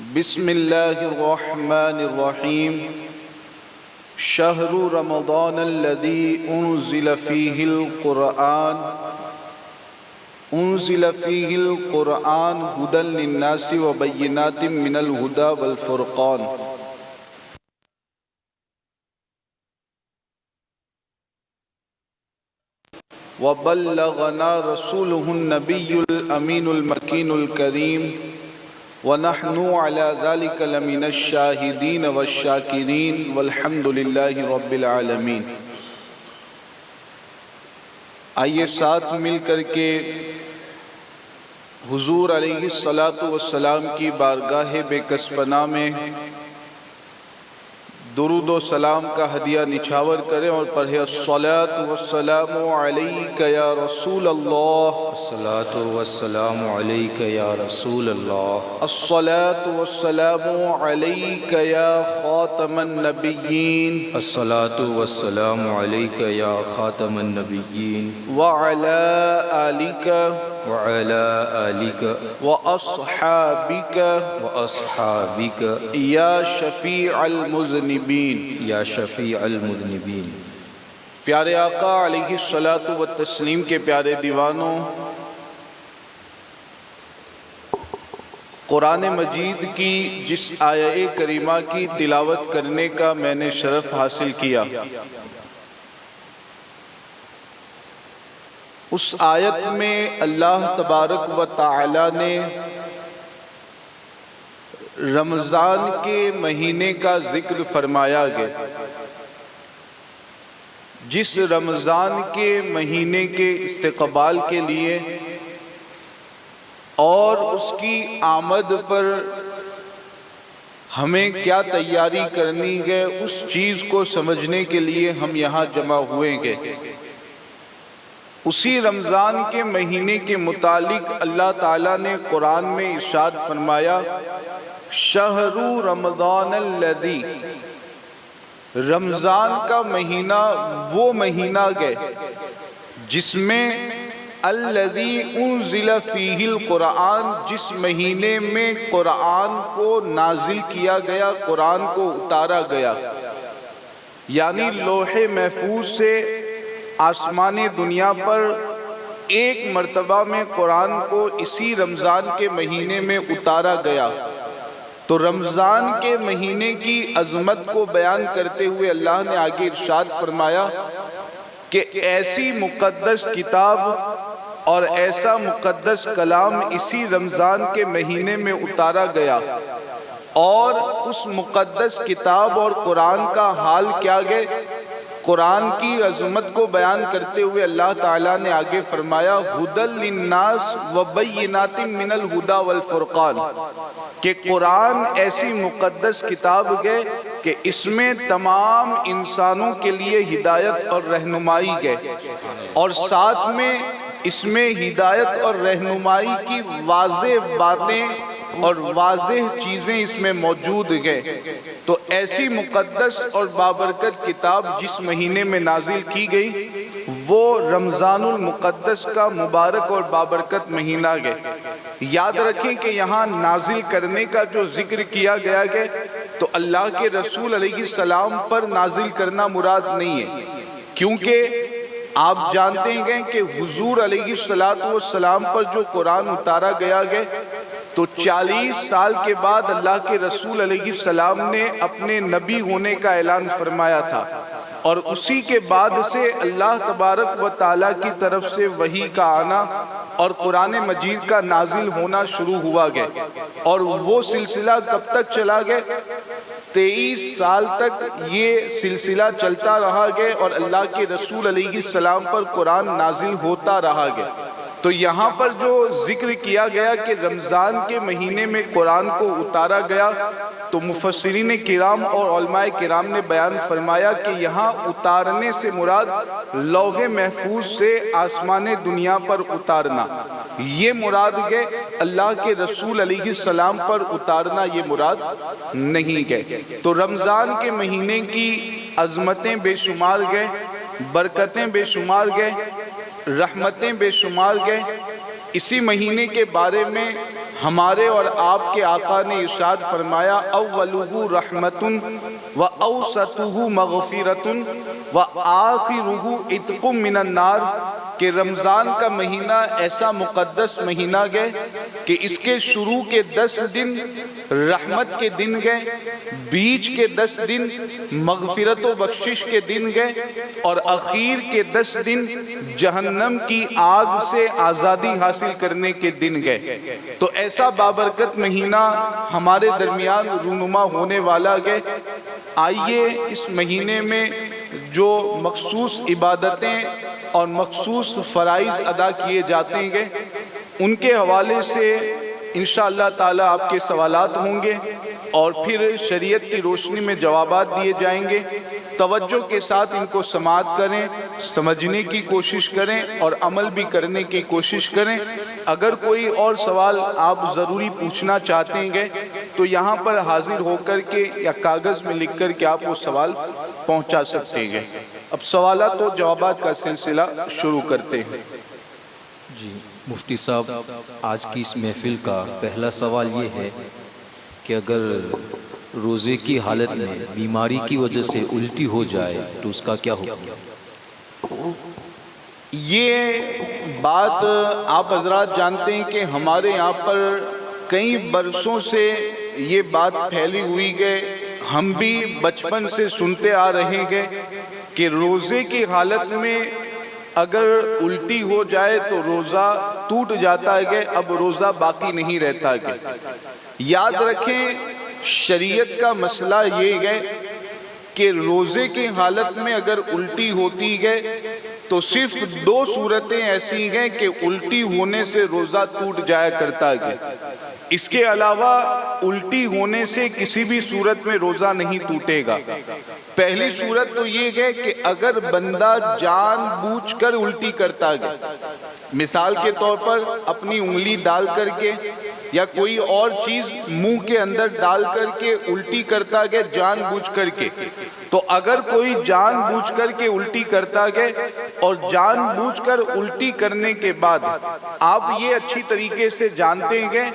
بسم اللہ الرحمن الرحیم شہر رمضان الذی انزل فیہ القرآن ہدی للناس وبینات من الہدی والفرقان وبلغنا رسوله النبی الامین المکین الکریم وَنَحْنُ عَلَى ذَلِكَ لَمِنَ الشَّاهِدِينَ وَالشَّاكِرِينَ وَالْحَمْدُ لِلَّهِ رَبِّ الْعَالَمِينَ۔ آئیے ساتھ مل کر کے حضور علیہ السلام کی بارگاہ بے کس پناہ میں درود و سلام کا ہدیہ نچھاور کریں اور پڑھیں الصلاۃ والسلام علیک یا رسول اللہ، الصلاۃ والسلام علیک یا رسول اللہ، الصلاۃ والسلام علیک یا خاتم النبیین، الصلاۃ والسلام علیک یا خاتم النبیین، وعلی آلک وعلی آلک واصحابک واصحابک یا شفیع المذنبین۔ یا شفیع المذنبین۔ پیارے آقا علیہ الصلاۃ والتسلیم کے پیارے دیوانوں، قرآن مجید کی جس آیہ کریمہ کی تلاوت کرنے کا میں نے شرف حاصل کیا، اس آیت میں اللہ تبارک و تعالی نے رمضان کے مہینے کا ذکر فرمایا گیا، جس رمضان کے مہینے کے استقبال کے لیے اور اس کی آمد پر ہمیں کیا تیاری کرنی ہے، اس چیز کو سمجھنے کے لیے ہم یہاں جمع ہوئے گے۔ اسی رمضان کے مہینے کے متعلق اللہ تعالیٰ نے قرآن میں ارشاد فرمایا، شہر رمضان الذی، رمضان کا مہینہ وہ مہینہ ہے جس میں الذی انزل فیہ القرآن، جس مہینے میں قرآن کو نازل کیا گیا، قرآن کو اتارا گیا، یعنی لوح محفوظ سے آسمان دنیا پر ایک مرتبہ میں قرآن کو اسی رمضان کے مہینے میں اتارا گیا۔ تو رمضان کے مہینے کی عظمت کو بیان کرتے ہوئے اللہ نے آگے ارشاد فرمایا کہ ایسی مقدس کتاب اور ایسا مقدس کلام اسی رمضان کے مہینے میں اتارا گیا، اور اس مقدس کتاب اور قرآن کا حال کیا ہے؟ قرآن کی عظمت کو بیان کرتے ہوئے اللہ تعالیٰ نے آگے فرمایا، ہدی للناس وبینات من الہدی والفرقان، کہ قرآن ایسی مقدس کتاب ہے کہ اس میں تمام انسانوں کے لیے ہدایت اور رہنمائی ہے، اور ساتھ میں اس میں ہدایت اور رہنمائی کی واضح باتیں اور واضح چیزیں اس میں موجود ہیں۔ تو ایسی مقدس اور بابرکت کتاب جس مہینے میں نازل کی گئی، وہ رمضان المقدس کا مبارک اور بابرکت مہینہ ہے۔ یاد رکھیں کہ یہاں نازل کرنے کا جو ذکر کیا گیا ہے تو اللہ کے رسول علیہ السلام پر نازل کرنا مراد نہیں ہے، کیونکہ آپ جانتے ہیں کہ حضور علیہ السلام پر جو قرآن اتارا گیا ہے تو 40 سال کے بعد اللہ کے رسول علیہ السلام نے اپنے نبی ہونے کا اعلان فرمایا تھا، اور اسی کے بعد سے اللہ تبارک و تعالیٰ کی طرف سے وحی کا آنا اور قرآن مجید کا نازل ہونا شروع ہوا گیا، اور وہ سلسلہ کب تک چلا گیا؟ 23 سال تک یہ سلسلہ چلتا رہا گیا، اور اللہ کے رسول علیہ السلام پر قرآن نازل ہوتا رہا گیا۔ تو یہاں پر جو ذکر کیا گیا کہ رمضان کے مہینے میں قرآن کو اتارا گیا، تو مفسرین کرام اور علماء کرام نے بیان فرمایا کہ یہاں اتارنے سے مراد لوح محفوظ سے آسمان دنیا پر اتارنا، یہ مراد ہے، اللہ کے رسول علیہ السلام پر اتارنا یہ مراد نہیں ہے۔ تو رمضان کے مہینے کی عظمتیں بے شمار گئے، برکتیں بے شمار گئے، رحمتیں بے شمار گئے۔ اسی مہینے کے بارے میں ہمارے اور آپ کے آقا نے ارشاد فرمایا اولہ رحمتن و اوسطہ مغفرتن و آخرہ عتق من النار، کہ رمضان کا مہینہ ایسا مقدس مہینہ گئے کہ اس کے شروع کے 10 دن رحمت کے دن گئے، بیچ کے 10 دن مغفرت و بخشش کے دن گئے، اور اخیر کے 10 دن جہنم کی آگ سے آزادی حاصل کرنے کے دن گئے۔ تو ایسا بابرکت مہینہ ہمارے درمیان رونما ہونے والا گئے۔ آئیے اس مہینے میں جو مخصوص عبادتیں اور مخصوص فرائض ادا کیے جاتے ہیں ان کے حوالے سے انشاءاللہ تعالی آپ کے سوالات ہوں گے اور پھر شریعت کی روشنی میں جوابات دیے جائیں گے۔ توجہ کے ساتھ ان کو سماعت کریں، سمجھنے کی کوشش کریں اور عمل بھی کرنے کی کوشش کریں۔ اگر کوئی اور سوال آپ ضروری پوچھنا چاہتے ہیں تو یہاں پر حاضر ہو کر کے یا کاغذ میں لکھ کر کے آپ وہ سوال پہنچا سکتے ہیں۔ اب سوالات و جوابات کا سلسلہ شروع کرتے ہیں۔ جی مفتی صاحب، آج کی اس محفل کا پہلا سوال یہ ہے کہ اگر روزے کی حالت میں بیماری کی وجہ سے الٹی ہو جائے تو اس کا کیا حکم؟ یہ بات آپ حضرات جانتے ہیں کہ ہمارے یہاں پر کئی برسوں سے یہ بات پھیلی ہوئی ہے، ہم بھی بچپن سے سنتے آ رہے ہیں کہ روزے کی حالت میں اگر الٹی ہو جائے تو روزہ ٹوٹ جاتا ہے، اب روزہ باقی نہیں رہتا ہے۔ یاد رکھیں شریعت کا مسئلہ یہ ہے کہ روزے کی حالت میں اگر الٹی ہوتی ہے تو صرف 2 صورتیں ایسی ہیں کہ الٹی ہونے سے روزہ ٹوٹ جایا کرتا ہے، اس کے علاوہ الٹی ہونے سے کسی بھی صورت میں روزہ نہیں ٹوٹے گا۔ پہلی صورت تو یہ ہے کہ اگر بندہ جان بوجھ کر الٹی کرتا ہے، مثال کے طور پر اپنی انگلی ڈال کر کے یا کوئی اور چیز منہ کے اندر ڈال کر کے الٹی کرتا ہے جان بوجھ کر کے، تو اگر کوئی جان بوجھ کر کے الٹی کرتا ہے اور جان بوجھ کر الٹی کرنے کے بعد آپ یہ اچھی طریقے سے جانتے ہیں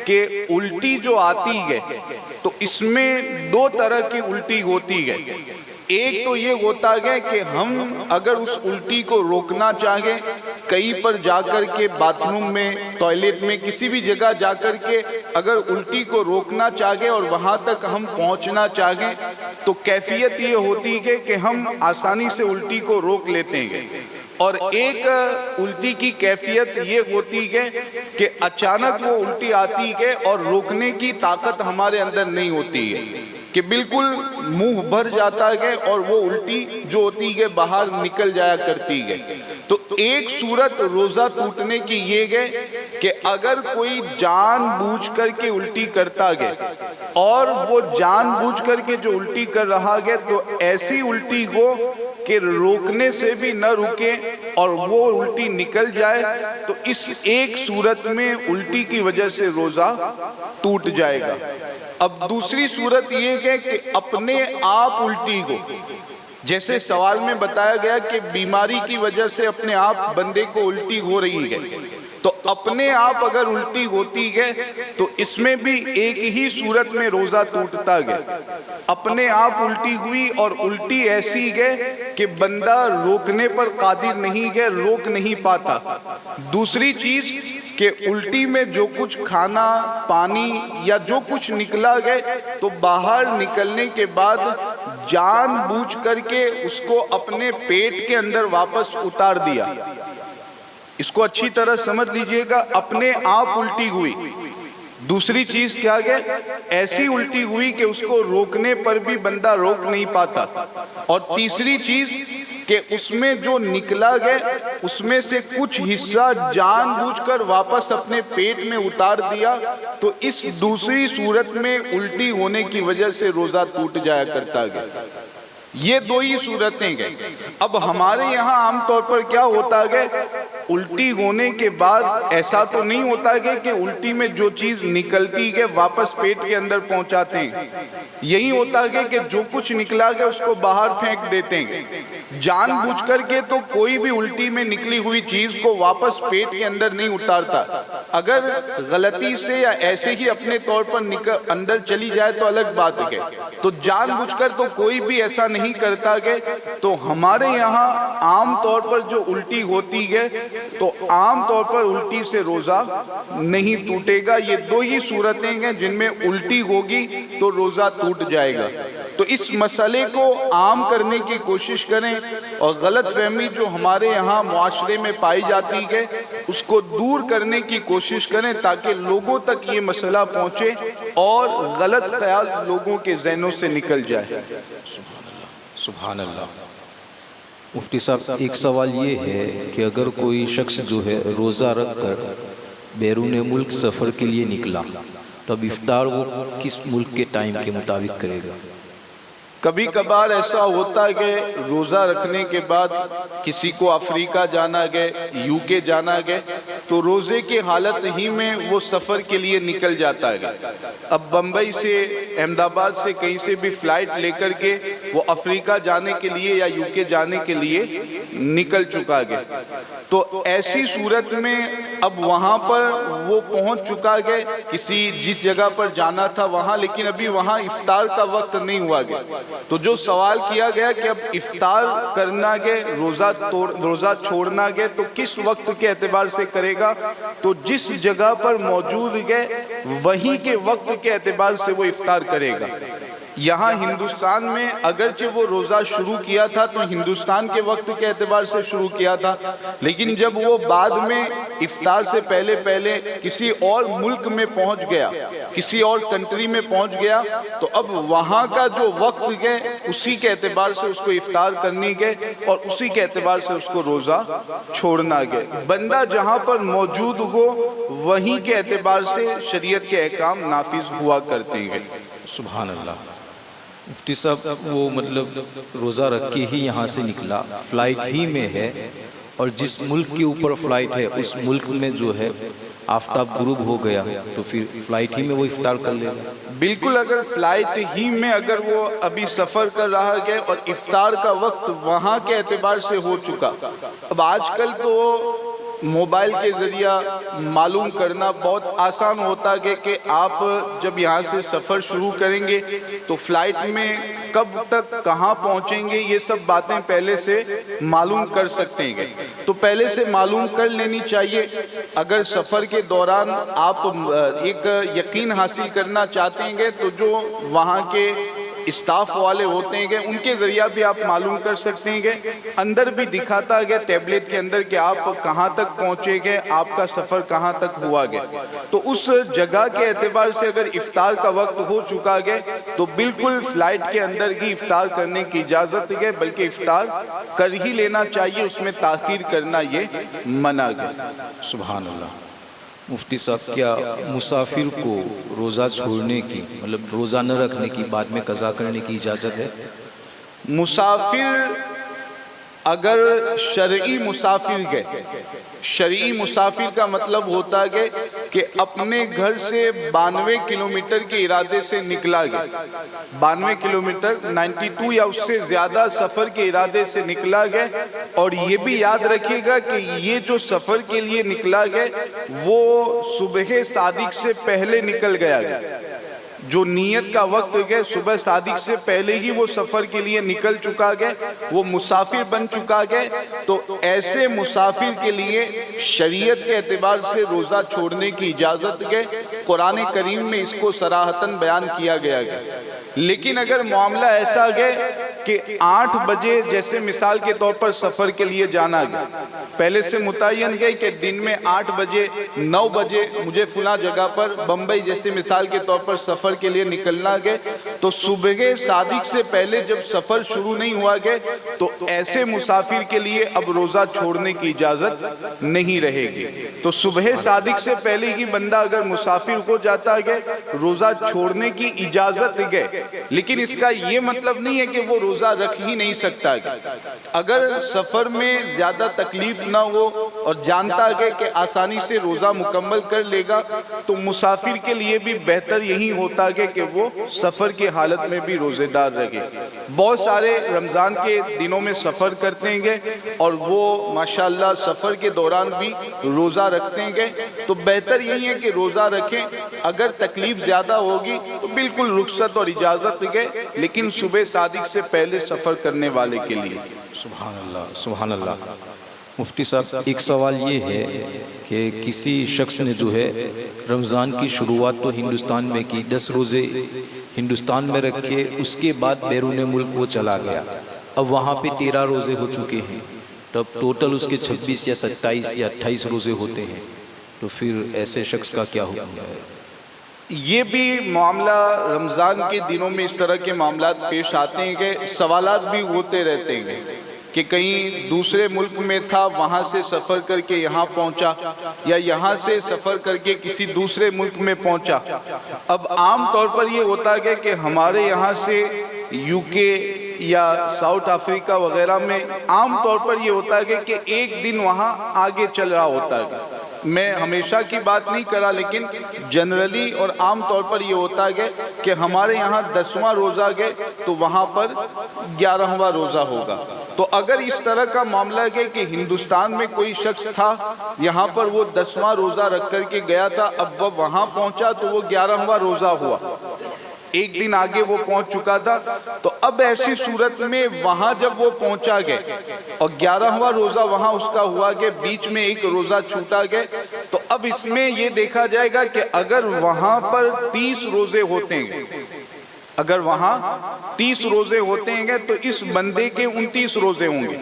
کہ الٹی جو آتی ہے تو اس میں 2 طرح کی الٹی ہوتی ہے۔ ایک تو یہ ہوتا ہے کہ ہم اگر اس الٹی کو روکنا چاہیں، کہیں پر جا کر کے باتھ روم میں، ٹوائلٹ میں، کسی بھی جگہ جا کر کے اگر الٹی کو روکنا چاہیں اور وہاں تک ہم پہنچنا چاہیں تو کیفیت یہ ہوتی ہے کہ ہم آسانی سے الٹی کو روک لیتے ہیں۔ اور ایک الٹی کی کیفیت یہ ہوتی ہے کہ اچانک وہ الٹی آتی ہے اور روکنے کی طاقت ہمارے اندر نہیں ہوتی ہے، کہ بالکل منہ بھر جاتا ہے اور وہ الٹی جو ہوتی ہے باہر نکل جایا کرتی ہے۔ تو ایک صورت روزہ ٹوٹنے کی یہ ہے کہ اگر کوئی جان بوجھ کر کے الٹی کرتا ہے اور وہ جان بوجھ کر کے جو الٹی کر رہا ہے تو ایسی الٹی ہو کہ روکنے سے بھی نہ رکے اور وہ الٹی نکل جائے، تو اس ایک صورت میں الٹی کی وجہ سے روزہ ٹوٹ جائے گا۔ اب دوسری صورت یہ ہے کہ اپنے آپ الٹی ہو، جیسے سوال میں بتایا گیا کہ بیماری کی وجہ سے اپنے آپ بندے کو الٹی ہو رہی ہے، تو اپنے آپ اگر الٹی ہوتی ہے تو اس میں بھی ایک ہی صورت میں روزہ ٹوٹتا ہے۔ اپنے آپ الٹی ہوئی اور الٹی ایسی ہے کہ بندہ روکنے پر قادر نہیں ہے، روک نہیں پاتا۔ دوسری چیز کہ الٹی میں جو کچھ کھانا پانی یا جو کچھ نکلا گئے تو باہر نکلنے کے بعد جان بوجھ کر کے اس کو اپنے پیٹ کے اندر واپس اتار دیا۔ اس کو اچھی طرح سمجھ لیجئے گا، اپنے آپ الٹی ہوئی۔ دوسری چیز کیا ہے؟ ایسی الٹی ہوئی کہ اس کو روکنے پر بھی بندہ روک نہیں پاتا۔ اور تیسری چیز کہ اس میں جو نکلا گیا اس میں سے کچھ حصہ جان بوجھ کر واپس اپنے پیٹ میں اتار دیا، تو اس دوسری صورت میں الٹی ہونے کی وجہ سے روزہ ٹوٹ جایا کرتا ہے۔ یہ 2 ہی صورتیں گئے۔ اب ہمارے یہاں عام طور پر کیا ہوتا ہے، الٹی ہونے کے بعد ایسا تو نہیں ہوتا کہ الٹی میں جو چیز نکلتی ہے واپس پیٹ کے اندر پہنچاتے ہیں. یہی ہوتا ہے کہ جو کچھ نکلا گیا اس کو باہر پھینک دیتے ہیں. جان بوجھ کر کے تو کوئی بھی الٹی میں نکلی ہوئی چیز کو واپس پیٹ کے اندر نہیں اتارتا. اگر غلطی سے یا ایسے ہی اپنے طور پر اندر چلی جائے تو الگ بات ہے. تو جان بوجھ کر تو کوئی بھی ایسا نہیں کرتا کہ تو ہمارے یہاں عام طور پر جو الٹی ہوتی ہے تو عام طور پر الٹی سے روزہ نہیں ٹوٹے گا. یہ دو ہی صورتیں ہیں جن میں الٹی ہوگی تو روزہ ٹوٹ جائے گا. تو اس مسئلے کو عام کرنے کی کوشش کریں اور غلط فہمی جو ہمارے یہاں معاشرے میں پائی جاتی ہے اس کو دور کرنے کی کوشش کریں تاکہ لوگوں تک یہ مسئلہ پہنچے اور غلط خیال لوگوں کے ذہنوں سے نکل جائے. سبحان اللہ. مفتی صاحب ایک سوال یہ ہے کہ اگر کوئی شخص جو ہے روزہ رکھ کر بیرون ملک سفر کے لیے نکلا تو اب افطار وہ کس ملک کے ٹائم کے مطابق کرے گا؟ کبھی کبھار ایسا ہوتا ہے کہ روزہ رکھنے کے بعد کسی کو افریقہ جانا گئے, یو کے جانا گئے, تو روزے کی حالت ہی میں وہ سفر کے لیے نکل جاتا ہے. اب بمبئی سے, احمد آباد سے کہیں سے بھی فلائٹ لے کر کے وہ افریقہ جانے کے لیے یا یو کے جانے کے لیے نکل چکا گیا. تو ایسی صورت میں اب وہاں پر وہ پہنچ چکا گئے کسی جس جگہ پر جانا تھا وہاں, لیکن ابھی وہاں افطار کا وقت نہیں ہوا گیا. تو جو سوال کیا گیا کہ اب افطار کرنا گے, روزہ چھوڑنا گے تو کس وقت کے اعتبار سے کرے گا, تو جس جگہ پر موجود گئے وہیں کے وقت کے اعتبار سے وہ افطار کرے گا. یہاں ہندوستان میں اگرچہ وہ روزہ شروع کیا تھا تو ہندوستان کے وقت کے اعتبار سے شروع کیا تھا, لیکن جب وہ بعد میں افطار سے پہلے کسی اور ملک میں پہنچ گیا, کسی اور کنٹری میں پہنچ گیا, تو اب وہاں کا جو وقت گئے اسی کے اعتبار سے اس کو افطار کرنی گئے اور اسی کے اعتبار سے اس کو روزہ چھوڑنا گئے. بندہ جہاں پر موجود ہو وہیں کے اعتبار سے شریعت کے احکام نافذ ہوا کرتے ہیں. سبحان اللہ. مفتی صاحب وہ مطلب روزہ رکھ کے ہی یہاں سے نکلا, فلائٹ ہی میں ہے, اور جس ملک کے اوپر فلائٹ ہے اس ملک میں جو ہے آفتاب غروب ہو گیا تو پھر فلائٹ ہی میں وہ افطار کر لے گا؟ بالکل, اگر فلائٹ ہی میں اگر وہ ابھی سفر کر رہا ہے اور افطار کا وقت وہاں کے اعتبار سے ہو چکا. اب آج کل تو موبائل کے ذریعہ معلوم کرنا بہت آسان ہوتا ہے کہ آپ جب یہاں سے سفر شروع کریں گے تو فلائٹ میں کب تک کہاں پہنچیں گے یہ سب باتیں پہلے سے معلوم کر سکتے ہیں. تو پہلے سے معلوم کر لینی چاہیے. اگر سفر کے دوران آپ ایک یقین حاصل کرنا چاہتے ہیں تو جو وہاں کے اسٹاف والے ہوتے ہیں ان کے ذریعہ بھی آپ معلوم کر سکتے ہیں. اندر بھی دکھاتا ہے ٹیبلٹ کے اندر کہ آپ کہاں تک پہنچے گئے, آپ کا سفر کہاں تک ہوا گیا. تو اس جگہ کے اعتبار سے اگر افطار کا وقت ہو چکا گیا تو بالکل فلائٹ کے اندر ہی افطار کرنے کی اجازت ہے, بلکہ افطار کر ہی لینا چاہیے, اس میں تاخیر کرنا یہ منع ہے. سبحان اللہ. مفتی صاحب کیا مسافر کو روزہ چھوڑنے کی مطلب روزہ نہ رکھنے کی بعد میں قضا کرنے کی اجازت ہے؟ مسافر اگر شرعی مسافر گئے, شرعی مسافر کا مطلب ہوتا ہے کہ اپنے گھر سے 92 کلومیٹر کے ارادے سے نکلا گیا, 92 کلومیٹر 92 یا اس سے زیادہ سفر کے ارادے سے نکلا گیا. اور یہ بھی یاد رکھیے گا کہ یہ جو سفر کے لیے نکلا گیا وہ صبح صادق سے پہلے نکل گیا. جو نیت کا وقت گئے صبح صادق سے پہلے ہی وہ سفر کے لیے نکل چکا گئے, وہ مسافر بن چکا گئے. تو ایسے مسافر کے لیے شریعت کے اعتبار سے روزہ چھوڑنے کی اجازت گئے. قرآن کریم میں اس کو صراحتاً بیان کیا گیا ہے. لیکن اگر معاملہ ایسا گئے کہ 8 بجے جیسے مثال کے طور پر سفر کے لیے جانا گیا, پہلے سے متعین گئے کہ دن میں 8 بجے 9 بجے مجھے فلاں جگہ پر بمبئی جیسے مثال کے طور پر سفر کے لیے نکلنا گئے, تو صبح صادق سے پہلے جب سفر شروع نہیں ہوا گئے تو ایسے مسافر کے لیے اب روزہ چھوڑنے کی اجازت نہیں رہے گی. تو صبح صادق سے پہلے ہی بندہ اگر مسافر ہو جاتا ہے روزہ چھوڑنے کی اجازت گئے, لیکن اس کا یہ مطلب نہیں ہے کہ وہ روزہ رکھ ہی نہیں سکتا ہے۔ اگر سفر میں زیادہ تکلیف نہ ہو اور جانتا ہے کہ آسانی سے روزہ مکمل کر لے گا تو مسافر کے لیے بھی بہتر یہی ہوتا ہے کہ وہ سفر کی حالت میں بھی روزے دار رہے۔ بہت سارے رمضان کے دنوں میں سفر کرتے ہیں اور وہ ماشاءاللہ سفر کے دوران بھی روزہ رکھتے ہیں، تو بہتر یہی ہے کہ روزہ رکھیں۔ اگر تکلیف زیادہ ہوگی تو بالکل رخصت اور اجازت ہے، لیکن صبح صادق سے پہلے سفر کرنے والے کے لیے۔ سبحان اللہ، سبحان اللہ۔ مفتی صاحب ایک سوال یہ ہے کہ کسی شخص نے جو ہے رمضان کی شروعات تو ہندوستان میں کی، 10 روزے ہندوستان میں رکھے، اس کے بعد بیرون ملک وہ چلا گیا، اب وہاں پہ 13 روزے ہو چکے ہیں، تو اب ٹوٹل اس کے 26 یا 27 یا 28 روزے ہوتے ہیں، تو پھر ایسے شخص کا کیا حکم ہے؟ یہ بھی معاملہ رمضان کے دنوں میں اس طرح کے معاملات پیش آتے ہیں کہ سوالات بھی ہوتے رہتے ہیں کہ کہیں دوسرے ملک میں تھا، وہاں سے سفر کر کے یہاں پہنچا، یا یہاں سے سفر کر کے کسی دوسرے ملک میں پہنچا۔ اب عام طور پر یہ ہوتا ہے کہ ہمارے یہاں سے یو کے یا ساؤتھ افریقہ وغیرہ میں عام طور پر یہ ہوتا ہے کہ ایک دن وہاں آگے چل رہا ہوتا ہے۔ میں ہمیشہ کی بات نہیں کرا، لیکن جنرلی اور عام طور پر یہ ہوتا ہے کہ ہمارے یہاں 10واں روزہ گئے تو وہاں پر 11واں روزہ ہوگا۔ تو اگر اس طرح کا معاملہ ہے کہ ہندوستان میں کوئی شخص تھا، یہاں پر وہ 10واں روزہ رکھ کر کے گیا تھا، اب وہ وہاں پہنچا تو وہ 11واں روزہ ہوا، ایک دن آگے وہ پہنچ چکا تھا، تو اب ایسی صورت میں وہاں جب وہ پہنچا گئے اور 11واں روزہ وہاں اس کا ہوا کہ بیچ میں ایک روزہ چھوٹا گئے، تو اب اس میں یہ دیکھا جائے گا کہ اگر وہاں پر 30 روزے ہوتے ہیں، اگر وہاں 30 روزے ہوتے ہیں تو اس بندے کے 29 روزے ہوں گے۔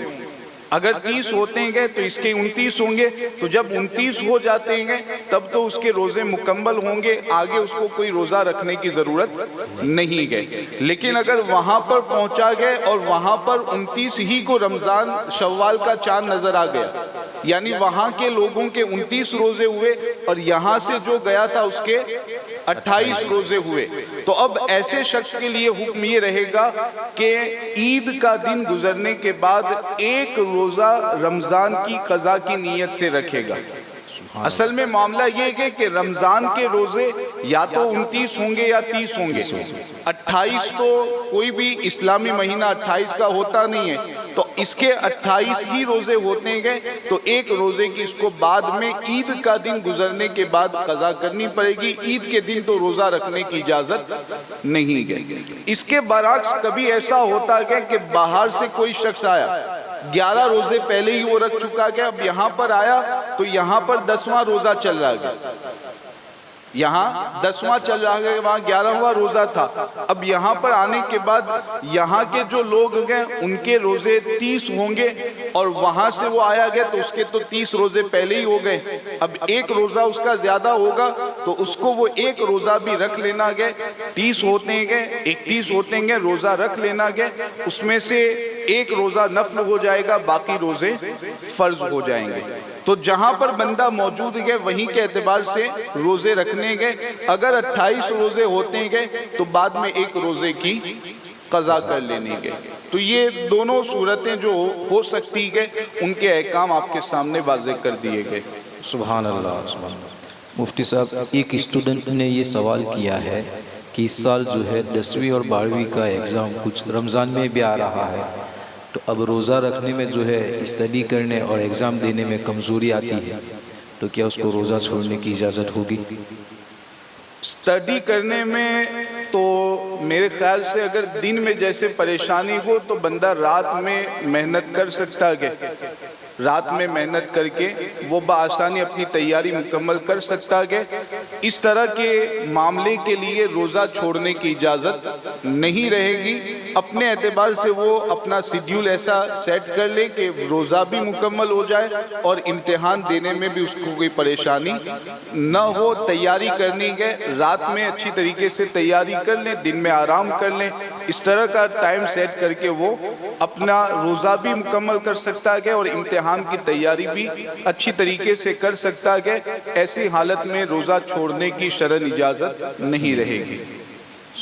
اگر 30 ہوتے ہیں تو اس کے 29 ہوں گے، تو جب 29 ہو جاتے ہیں تب تو اس کے روزے مکمل ہوں گے، آگے اس کو کوئی روزہ رکھنے کی ضرورت نہیں گئے۔ لیکن اگر وہاں پر پہنچا گئے اور وہاں پر 29 ہی کو رمضان شوال کا چاند نظر آ گیا، یعنی وہاں کے لوگوں کے 29 روزے ہوئے اور یہاں سے جو گیا تھا اس کے 28 روزے ہوئے، تو اب ایسے شخص کے لیے حکم یہ رہے گا کہ عید کا دن گزرنے کے بعد ایک روزہ رمضان کی قضا کی نیت سے رکھے گا۔ اصل میں معاملہ یہ ہے کہ رمضان کے روزے یا تو 29 ہوں گے یا 30 ہوں گے، 28 تو کوئی بھی اسلامی مہینہ 28 کا ہوتا نہیں ہے، تو اس کے 28 ہی روزے ہوتے ہیں، تو ایک روزے کی اس کو بعد میں عید کا دن گزرنے کے بعد قضا کرنی پڑے گی۔ عید کے دن تو روزہ رکھنے کی اجازت نہیں ہے۔ اس کے برعکس کبھی ایسا ہوتا ہے کہ باہر سے کوئی شخص آیا، 11 روزے پہلے ہی وہ رکھ چکا گیا، اب یہاں پر آیا تو یہاں پر 10واں روزہ چل رہا ہے، یہاں 10واں چل رہا ہے، وہاں 11واں روزہ تھا۔ اب یہاں پر آنے کے بعد یہاں کے جو لوگ ہیں ان کے روزے 30 ہوں گے، اور وہاں سے وہ آیا گیا تو اس کے تو 30 روزے پہلے ہی ہو گئے، اب ایک روزہ اس کا زیادہ ہوگا تو اس کو وہ ایک روزہ بھی رکھ لینا گئے، 30 ہوتے ہیں 31 ہوتے ہیں روزہ رکھ لینا گئے، اس میں سے ایک روزہ نفل ہو جائے گا، باقی روزے فرض ہو جائیں گے۔ تو جہاں پر بندہ موجود ہے وہیں کے اعتبار سے روزے رکھنے گئے، اگر 28 روزے ہوتے ہیں تو بعد میں ایک روزے کی قضا کر لینے گئے۔ تو یہ دونوں صورتیں جو ہو سکتی ہے ان کے احکام آپ کے سامنے واضح کر دیے گئے۔ سبحان اللہ، سبحان اللہ۔ مفتی صاحب ایک اسٹوڈنٹ نے یہ سوال کیا ہے کہ اس سال جو ہے 10ویں اور 12ویں کا ایگزام کچھ رمضان میں بھی آ رہا ہے، تو اب روزہ رکھنے میں جو ہے اسٹڈی کرنے اور ایگزام دینے میں کمزوری آتی ہے، تو کیا اس کو روزہ چھوڑنے کی اجازت ہوگی؟ اسٹڈی کرنے میں تو میرے خیال سے اگر دن میں جیسے پریشانی ہو تو بندہ رات میں محنت کر سکتا ہے، رات میں محنت کر کے وہ بآسانی اپنی تیاری مکمل کر سکتا ہے۔ اس طرح کے معاملے کے لیے روزہ چھوڑنے کی اجازت نہیں رہے گی، اپنے اعتبار سے وہ اپنا شیڈیول ایسا سیٹ کر لے کہ روزہ بھی مکمل ہو جائے اور امتحان دینے میں بھی اس کو کوئی پریشانی نہ ہو۔ تیاری کرنی ہے، رات میں اچھی طریقے سے تیاری کر لیں، دن میں آرام کر لیں، اس طرح کا ٹائم سیٹ کر کے وہ اپنا روزہ بھی مکمل کر سکتا ہے اور امتحان کی تیاری بھی اچھی طریقے سے کر سکتا ہے۔ ایسی حالت میں روزہ چھوڑنے کی شرعاً اجازت نہیں رہے گی۔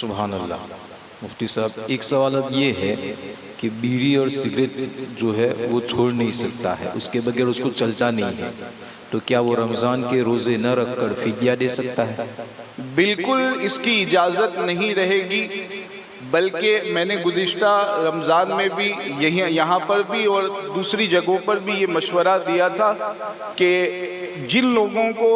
سبحان اللہ۔ مفتی صاحب ایک سوال اب یہ ہے کہ بیڑی اور سگریٹ جو ہے وہ چھوڑ نہیں سکتا ہے، اس کے بغیر اس کو چلتا نہیں ہے، تو کیا وہ رمضان کے روزے نہ رکھ کر فدیہ دے سکتا ہے؟ بالکل اس کی اجازت نہیں رہے گی، بلکہ میں نے گزشتہ رمضان میں بھی یہاں پر بھی اور دوسری جگہوں پر بھی یہ مشورہ دیا تھا کہ جن لوگوں کو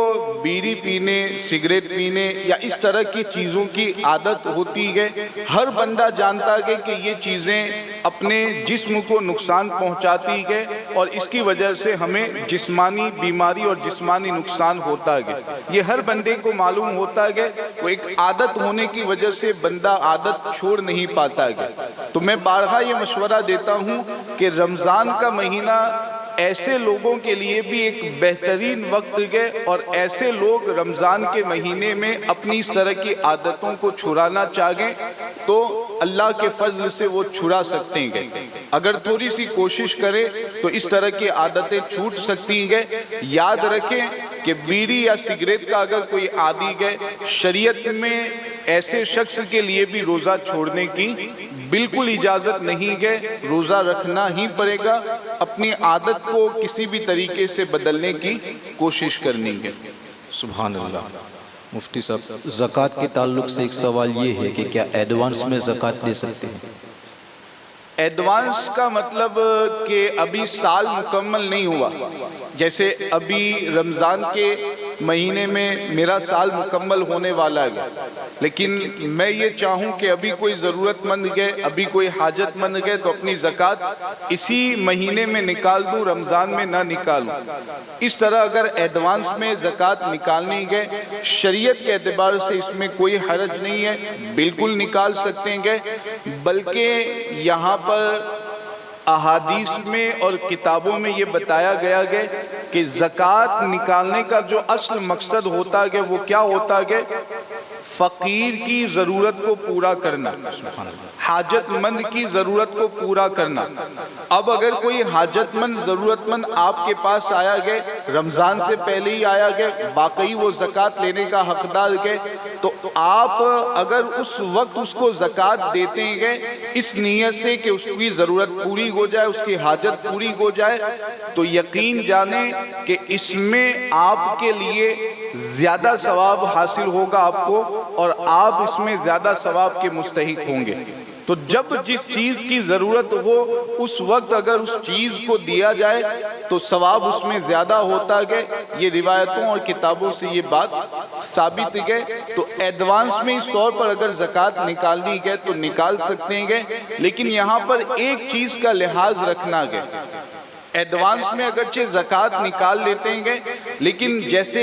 بیڑی پینے، سگریٹ پینے یا اس طرح کی چیزوں کی عادت ہوتی ہے، ہر بندہ جانتا ہے کہ یہ چیزیں اپنے جسم کو نقصان پہنچاتی ہے اور اس کی وجہ سے ہمیں جسمانی بیماری اور جسمانی نقصان ہوتا ہے، یہ ہر بندے کو معلوم ہوتا ہے، وہ ایک عادت ہونے کی وجہ سے بندہ عادت چھوڑ نہیں پاتا ہے۔ تو میں بارہا یہ مشورہ دیتا ہوں کہ رمضان کا مہینہ ایسے لوگوں کے لیے بھی ایک بہترین وقت ہے، اور ایسے لوگ رمضان کے مہینے میں اپنی اس طرح کی عادتوں کو چھڑانا چاہیں تو اللہ کے فضل سے وہ چھڑا سکتے ہیں، اگر تھوڑی سی کوشش کریں تو اس طرح کی عادتیں چھوٹ سکتی ہیں۔ یاد رکھیں کہ بیڑی یا سگریٹ کا اگر کوئی عادی ہے، شریعت میں ایسے شخص کے لیے بھی روزہ چھوڑنے کی بالکل اجازت نہیں ہے، روزہ رکھنا ہی پڑے گا، اپنی عادت کو کسی بھی طریقے سے بدلنے کی کوشش کرنی ہے۔ سبحان اللہ۔ مفتی صاحب زکوٰۃ کے تعلق سے ایک سوال یہ ہے کہ کیا ایڈوانس میں زکوٰۃ دے سکتے ہیں؟ ایڈوانس کا مطلب کہ ابھی سال مکمل نہیں ہوا، جیسے ابھی رمضان کے مہینے میں میرا سال مکمل ہونے والا ہے، لیکن میں یہ چاہوں کہ ابھی کوئی ضرورت مند ہے، ابھی کوئی حاجت مند ہے تو اپنی زکوٰۃ اسی مہینے میں نکال دوں، رمضان میں نہ نکالوں۔ اس طرح اگر ایڈوانس میں زکوٰۃ نکالنی ہے، شریعت کے اعتبار سے اس میں کوئی حرج نہیں ہے، بالکل نکال سکتے ہیں، بلکہ یہاں پر احادیث میں اور کتابوں میں یہ بتایا گیا ہے کہ زکوٰۃ نکالنے کا جو اصل مقصد ہوتا ہے وہ کیا ہوتا ہے؟ فقیر کی ضرورت کو پورا کرنا، حاجت مند کی ضرورت کو پورا کرنا۔ اب اگر کوئی حاجت مند ضرورت مند آپ کے پاس آیا گئے، رمضان سے پہلے ہی آیا گئے، باقی وہ زکوٰۃ لینے کا حقدار گئے، تو آپ اگر اس وقت اس کو زکوٰۃ دیتے گئے اس نیت سے کہ اس کی ضرورت پوری ہو جائے، اس کی حاجت پوری ہو جائے، تو یقین جانیں کہ اس میں آپ کے لیے زیادہ ثواب حاصل ہوگا آپ کو، اور آپ اس میں زیادہ ثواب کے مستحق ہوں گے۔ تو جب جس چیز کی ضرورت ہو اس وقت اگر اس چیز کو دیا جائے تو ثواب اس میں زیادہ ہوتا ہے، یہ روایتوں اور کتابوں سے یہ بات ثابت ہے۔ تو ایڈوانس میں اس طور پر اگر زکوٰۃ نکالنی ہے تو نکال سکتے ہیں، لیکن یہاں پر ایک چیز کا لحاظ رکھنا ہے، ایڈوانس میں اگرچہ زکوٰۃ نکال لیتے ہیں، لیکن جیسے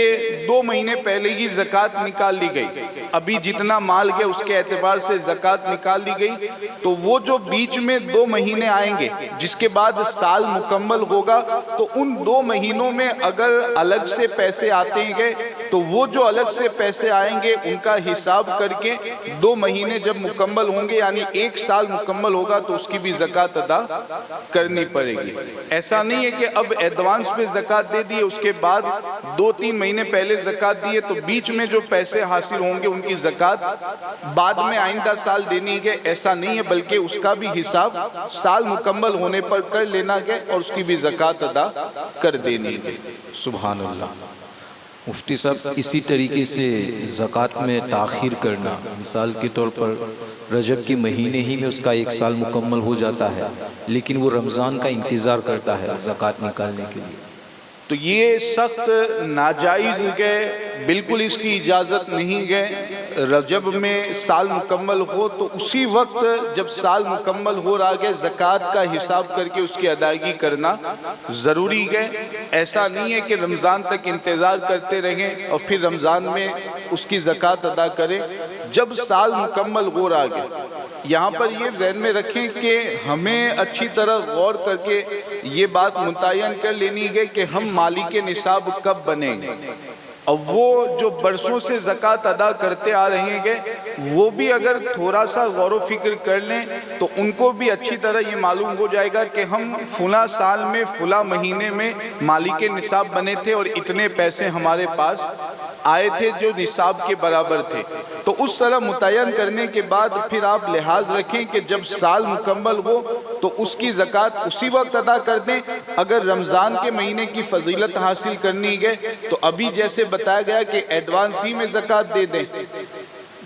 2 مہینے پہلے ہی زکوٰۃ نکال لی گئی، ابھی جتنا مال ہے اس کے اعتبار سے زکوٰۃ نکال لی گئی، تو وہ جو بیچ میں 2 مہینے آئیں گے جس کے بعد سال مکمل ہوگا، تو ان 2 مہینوں میں اگر الگ سے پیسے آتے ہیں تو وہ جو الگ سے پیسے آئیں گے ان کا حساب کر کے 2 مہینے جب مکمل ہوں گے یعنی 1 سال مکمل ہوگا تو اس کی بھی زکوٰۃ ادا کرنی پڑے گی۔ ایسا نہیں ہے کہ اب ایڈوانس میں زکوٰۃ دے دی، اس کے بعد 2-3 مہینے پہلے زکوٰۃ دیے تو بیچ میں جو پیسے حاصل ہوں گے ان کی زکوٰۃ بعد میں آئندہ سال دینی ہے، ایسا نہیں ہے، بلکہ اس کا بھی حساب سال مکمل ہونے پر کر لینا ہے اور اس کی بھی زکوٰۃ ادا کر دینی ہے۔ سبحان اللہ۔ مفتی صاحب اسی طریقے سے زکوٰۃ میں تاخیر کرنا، مثال کے طور پر رجب کے مہینے ہی میں اس کا 1 سال مکمل ہو جاتا ہے لیکن وہ رمضان کا انتظار کرتا ہے زکوٰۃ نکالنے کے لیے، تو یہ سخت ناجائز ہے، بالکل اس کی اجازت نہیں ہے۔ رجب میں سال مکمل ہو تو اسی وقت جب سال مکمل ہو رہا ہے زکوٰۃ کا حساب کر کے اس کی ادائیگی کرنا ضروری ہے۔ ایسا نہیں ہے کہ رمضان تک انتظار کرتے رہیں اور پھر رمضان میں اس کی زکوٰۃ ادا کریں، جب سال مکمل ہو رہا ہے۔ یہاں پر یہ ذہن میں رکھیں کہ ہمیں اچھی طرح غور کر کے یہ بات متعین کر لینی ہے کہ ہم مالک نصاب کب بنیں گے، اور وہ جو برسوں سے زکوٰۃ ادا کرتے آ رہے ہیں وہ بھی اگر تھوڑا سا غور و فکر کر لیں تو ان کو بھی اچھی طرح یہ معلوم ہو جائے گا کہ ہم فلاں سال میں فلاں مہینے میں مالک نصاب بنے تھے اور اتنے پیسے ہمارے پاس آئے تھے جو نصاب کے برابر تھے۔ تو اس صلاح متعین کرنے کے بعد پھر آپ لحاظ رکھیں کہ جب سال مکمل ہو تو اس کی زکوٰۃ اسی وقت ادا کر دیں۔ اگر رمضان کے مہینے کی فضیلت حاصل کرنی ہے تو ابھی جیسے بتایا گیا کہ ایڈوانس ہی میں زکوٰۃ دے دیں،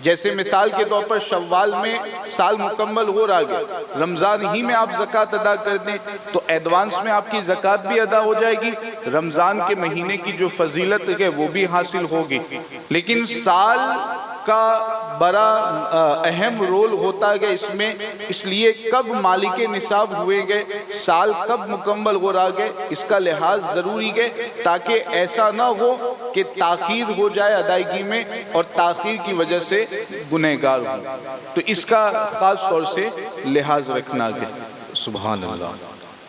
جیسے مثال کے طور پر شوال میں سال مکمل ہو رہا ہے، رمضان ہی میں آپ زکوٰۃ ادا کر دیں تو ایڈوانس میں آپ کی زکوٰۃ بھی ادا ہو جائے گی، رمضان کے مہینے کی جو فضیلت ہے وہ بھی حاصل ہوگی۔ لیکن سال کا بڑا اہم رول ہوتا ہے اس میں، اس لیے کب مالک نصاب ہوئے گے، سال کب مکمل ہو رہا ہے، اس کا لحاظ ضروری ہے تاکہ ایسا نہ ہو کہ تاخیر ہو جائے ادائیگی میں اور تاخیر کی وجہ سے گنہگار ہو، تو اس کا خاص طور سے لحاظ رکھنا ہے۔ سبحان اللہ۔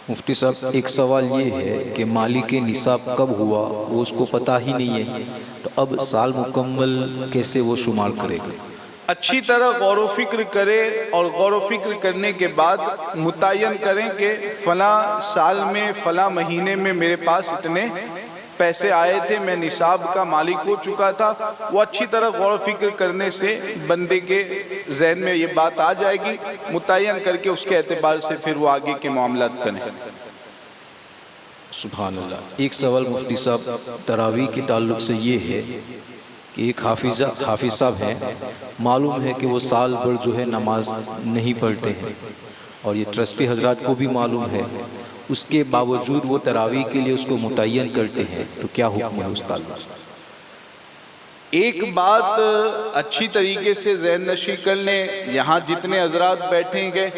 مفتی صاحب ایک سوال یہ ہے کہ مالک نصاب کب ہوا وہ اس کو پتہ ہی نہیں ہے، تو اب سال مکمل کیسے وہ شمار کرے گا؟ اچھی طرح غور و فکر کرے اور غور و فکر کرنے کے بعد متعین کریں کہ فلاں سال میں فلاں مہینے میں میرے پاس اتنے پیسے آئے تھے، میں نصاب کا مالک ہو چکا تھا۔ وہ اچھی طرح غور و فکر کرنے سے بندے کے ذہن میں یہ بات آ جائے گی، متعین کر کے اس کے اعتبار سے پھر وہ آگے کے معاملات کریں۔ سبحان اللہ۔ ایک سوال مفتی صاحب تراویح کے تعلق سے یہ ہے کہ ایک حافظ صاحب ہیں، معلوم ہے کہ وہ سال بھر جو ہے نماز نہیں پڑھتے ہیں اور یہ ٹرسٹی حضرات کو بھی معلوم ہے، اس کے باوجود وہ تراویح کے لیے اس کو متعین کرتے ہیں، تو کیا حکم ہے اس تعلق سے؟ ایک بات اچھی طریقے سے ذہن نشی کر لیں، یہاں جتنے حضرات بیٹھیں گے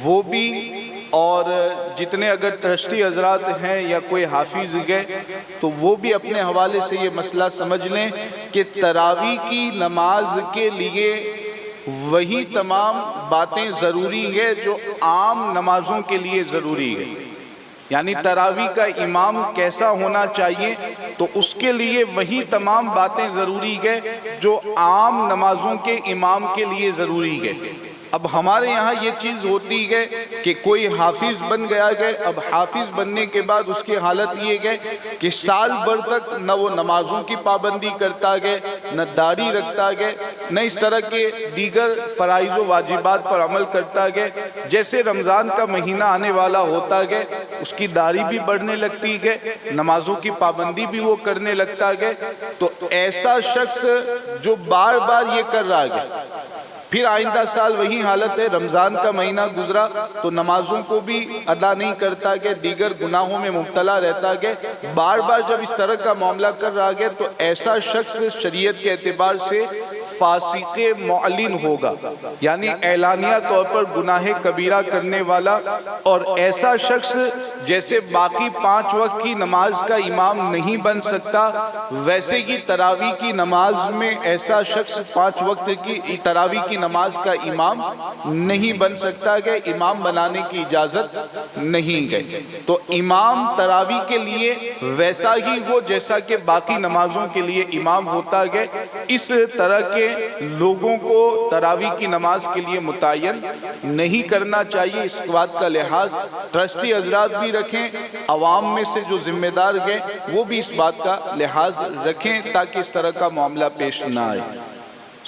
وہ بھی اور جتنے اگر ٹرسٹی حضرات ہیں یا کوئی حافظ گئے تو وہ بھی اپنے حوالے سے یہ مسئلہ سمجھ لیں کہ تراویح کی نماز کے لیے وہی تمام باتیں ضروری ہے جو عام نمازوں کے لیے ضروری ہے، یعنی تراویح کا امام کیسا ہونا چاہیے تو اس کے لیے وہی تمام باتیں ضروری ہے جو عام نمازوں کے امام کے لیے ضروری ہے۔ اب ہمارے یہاں یہ چیز ہوتی ہے کہ کوئی حافظ بن گیا ہے، اب حافظ بننے کے بعد اس کی حالت یہ ہے کہ سال بھر تک نہ وہ نمازوں کی پابندی کرتا ہے، نہ داڑھی رکھتا ہے، نہ اس طرح کے دیگر فرائض و واجبات پر عمل کرتا ہے۔ جیسے رمضان کا مہینہ آنے والا ہوتا ہے اس کی داڑھی بھی بڑھنے لگتی ہے، نمازوں کی پابندی بھی وہ کرنے لگتا ہے، تو ایسا شخص جو بار بار یہ کر رہا ہے، پھر آئندہ سال وہی حالت ہے، رمضان کا مہینہ گزرا تو نمازوں کو بھی ادا نہیں کرتا کہ دیگر گناہوں میں مبتلا رہتا کہ بار بار جب اس طرح کا معاملہ کر رہا ہے تو ایسا شخص شریعت کے اعتبار سے فاسق معلن ہوگا، یعنی اعلانیہ طور پر گناہ کبیرہ کرنے والا، اور ایسا شخص جیسے باقی 5 وقت کی نماز کا امام نہیں بن سکتا، ویسے ہی تراویح کی نماز میں ایسا شخص 5 وقت کی تراویح کی نماز کا امام نہیں بن سکتا کہ امام بنانے کی اجازت نہیں ہے۔ تو امام تراویح کے لیے ویسا ہی ہو جیسا کہ باقی نمازوں کے لیے امام ہوتا ہے، اس طرح کے لوگوں کو تراویح کی نماز کے لیے متعین نہیں کرنا چاہیے۔ اس بات کا لحاظ ٹرسٹی حضرات بھی رکھیں، عوام میں سے جو ذمہ دار ہیں وہ بھی اس بات کا لحاظ رکھیں تاکہ اس طرح کا معاملہ پیش نہ آئے۔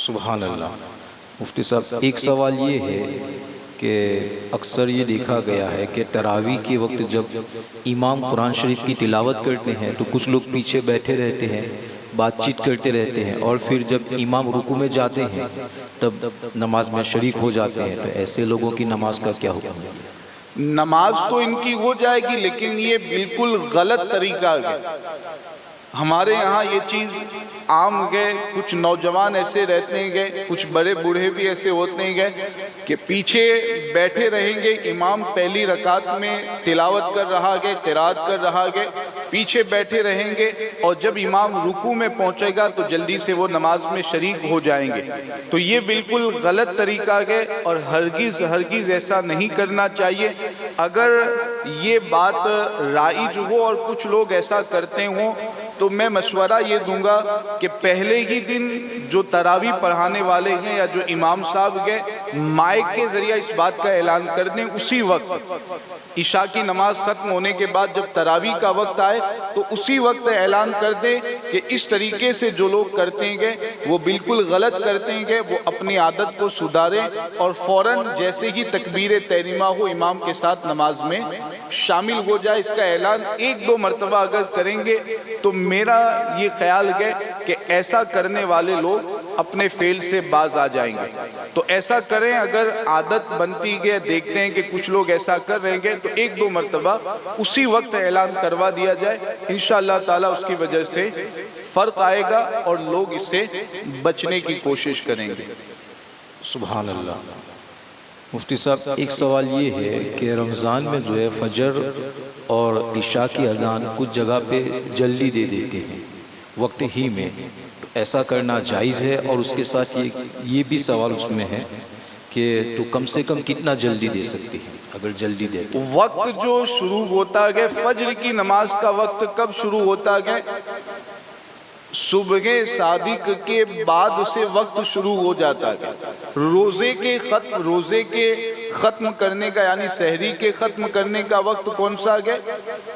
سبحان اللہ۔ مفتی صاحب ایک سوال یہ ہے کہ اکثر یہ دیکھا گیا ہے کہ تراویح کے وقت جب امام قرآن شریف کی تلاوت کرتے ہیں تو کچھ لوگ پیچھے بیٹھے رہتے ہیں، بات چیت کرتے رہتے ہیں، اور پھر جب امام رکوع میں جاتے ہیں تب نماز میں شریک ہو جاتے ہیں، تو ایسے لوگوں کی نماز کا کیا حکم ہے؟ نماز تو ان کی ہو جائے گی لیکن یہ بالکل غلط طریقہ ہے۔ ہمارے یہاں یہ چیز عام گئے، کچھ نوجوان ایسے رہتے ہیں، کچھ بڑے بوڑھے بھی ایسے ہوتے ہیں کہ پیچھے بیٹھے رہیں گے، امام پہلی رکعت میں تلاوت کر رہا ہے، قرات کر رہا ہے، پیچھے بیٹھے رہیں گے، اور جب امام رکوع میں پہنچے گا تو جلدی سے وہ نماز میں شریک ہو جائیں گے۔ تو یہ بالکل غلط طریقہ ہے اور ہرگز ایسا نہیں کرنا چاہیے۔ اگر یہ بات رائج ہو اور کچھ لوگ ایسا کرتے ہوں تو میں مشورہ یہ دوں گا کہ پہلے ہی دن جو تراویح پڑھانے والے ہیں یا جو امام صاحب گئے مائک کے ذریعہ اس بات کا اعلان کر دیں اسی وقت، عشاء کی نماز ختم ہونے کے بعد جب تراویح کا وقت آئے تو اسی وقت اعلان کر دیں کہ اس طریقے سے جو لوگ کرتے ہیں وہ بالکل غلط کرتے ہیں، وہ اپنی عادت کو سدھاریں اور فوراً جیسے ہی تکبیر تحریمہ ہو امام کے ساتھ نماز میں شامل ہو جائے۔ اس کا اعلان ایک دو مرتبہ اگر کریں گے تو میرا یہ خیال ہے کہ ایسا کرنے والے لوگ اپنے فعل سے باز آ جائیں گے۔ تو ایسا کریں، اگر عادت بنتی ہے دیکھتے ہیں کہ کچھ لوگ ایسا کر رہے ہیں تو ایک دو مرتبہ اسی وقت اعلان کروا دیا جائے، انشاءاللہ تعالیٰ اس کی وجہ سے فرق آئے گا اور لوگ اس سے بچنے کی کوشش کریں گے۔ سبحان اللہ۔ مفتی صاحب ایک سوال یہ ہے کہ رمضان میں جو ہے فجر اور عشاء کی اذان کچھ جگہ پہ جلدی دے دیتے ہیں وقت ہی میں، ایسا کرنا جائز ہے؟ اور اس کے ساتھ یہ بھی سوال اس میں ہے کہ تو کم سے کم کتنا جلدی دے سکتی ہے اگر جلدی دے تو؟ وقت جو شروع ہوتا ہے فجر کی نماز کا وقت کب شروع ہوتا ہے؟ صبح صادق کے بعد سے وقت شروع ہو جاتا ہے۔ روزے کے ختم کرنے کا یعنی سحری کے ختم کرنے کا وقت کون سا ہے؟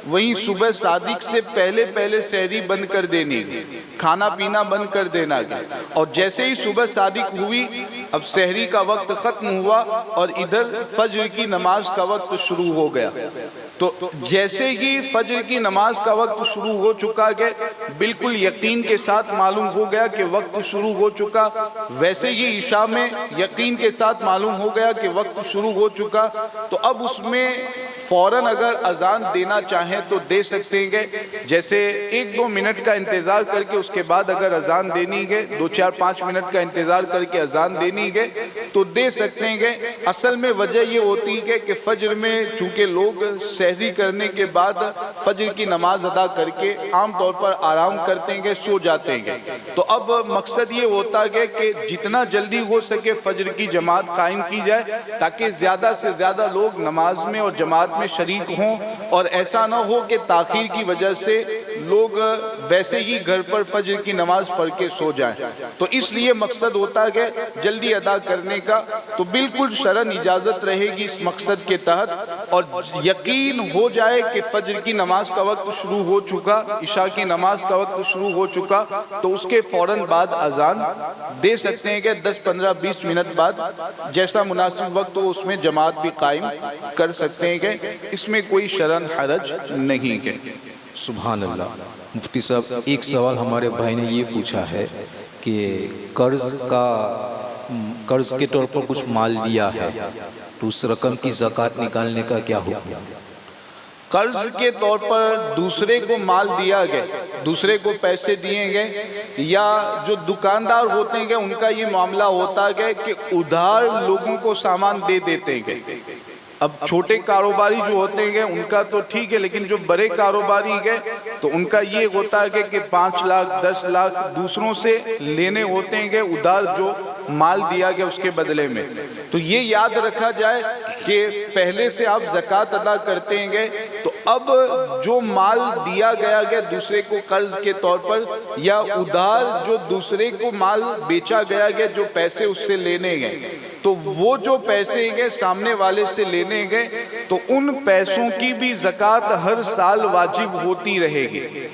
وہیں صبح صادق سے پہلے سحری بند کر دینی ہے، کھانا پینا بند کر دینا ہے، اور جیسے ہی صبح صادق ہوئی اب سحری کا وقت ختم ہوا اور ادھر فجر کی نماز کا وقت شروع ہو گیا۔ تو جیسے ہی فجر کی نماز کا وقت شروع ہو چکا ہے، بالکل یقین کے ساتھ معلوم ہو گیا کہ وقت شروع ہو چکا، ویسے ہی عشاء میں یقین کے ساتھ معلوم ہو گیا کہ وقت شروع ہو چکا، تو اب اس میں فوراً اگر اذان دینا چاہیں تو دے سکتے ہیں، جیسے ایک دو منٹ کا انتظار کر کے اس کے بعد اگر اذان دینی ہے، 2-4-5 منٹ کا انتظار کر کے اذان دینی ہے تو دے سکتے ہیں۔ اصل میں وجہ یہ ہوتی ہے کہ فجر میں چونکہ لوگ سحری کرنے کے بعد فجر کی نماز ادا کر کے عام طور پر آرام کرتے ہیں، سو جاتے ہیں، تو اب مقصد یہ ہوتا ہے کہ جتنا جلدی ہو سکے فجر کی جماعت قائم کی جائے تاکہ زیادہ سے زیادہ لوگ نماز میں اور جماعت میں شریک ہوں، اور ایسا نہ ہو کہ تاخیر کی وجہ سے لوگ ویسے ہی گھر پر فجر کی نماز پڑھ کے سو جائیں۔ تو اس لیے مقصد ہوتا ہے جلدی ادا کرنے کا، تو بالکل شرعاً اجازت رہے گی اس مقصد کے تحت، اور یقین ہو جائے کہ فجر کی نماز کا وقت شروع ہو چکا، عشاء کی نماز کا وقت شروع ہو چکا، تو اس کے فوراً بعد اذان دے سکتے ہیں کہ 10-15-20 منٹ بعد جیسا مناسب وقت ہو اس میں جماعت بھی قائم کر سکتے ہیں کہ اس میں کوئی شرعاً حرج نہیں ہے۔ سبحان اللہ۔ مفتی صاحب ایک سوال ہمارے بھائی نے یہ پوچھا ہے کہ قرض کے طور پر کچھ مال دیا ہے تو اس رقم کی زکوٰۃ نکالنے کا کیا حکم ہے؟ قرض کے طور پر دوسرے کو مال دیا گیا، دوسرے کو پیسے دیے گئے، یا جو دکاندار ہوتے ہیں ان کا یہ معاملہ ہوتا ہے کہ ادھار لوگوں کو سامان دے دیتے ہیں۔ اب چھوٹے کاروباری جو ہوتے ہیں ان کا تو ٹھیک ہے، لیکن جو بڑے کاروباری ہیں تو ان کا یہ ہوتا ہے کہ 5 لاکھ 10 لاکھ دوسروں سے لینے ہوتے ہیں ادھار جو مال دیا گیا اس کے بدلے میں۔ تو یہ یاد رکھا جائے کہ پہلے سے آپ زکوٰۃ ادا کرتے ہیں تو اب جو مال دیا گیا دوسرے کو قرض کے طور پر، یا ادھار جو دوسرے کو مال بیچا گیا جو پیسے اس سے لینے گئے، تو وہ جو پیسے گئے سامنے والے سے لینے گئے تو ان پیسوں کی بھی زکوٰۃ ہر سال واجب ہوتی رہے گی۔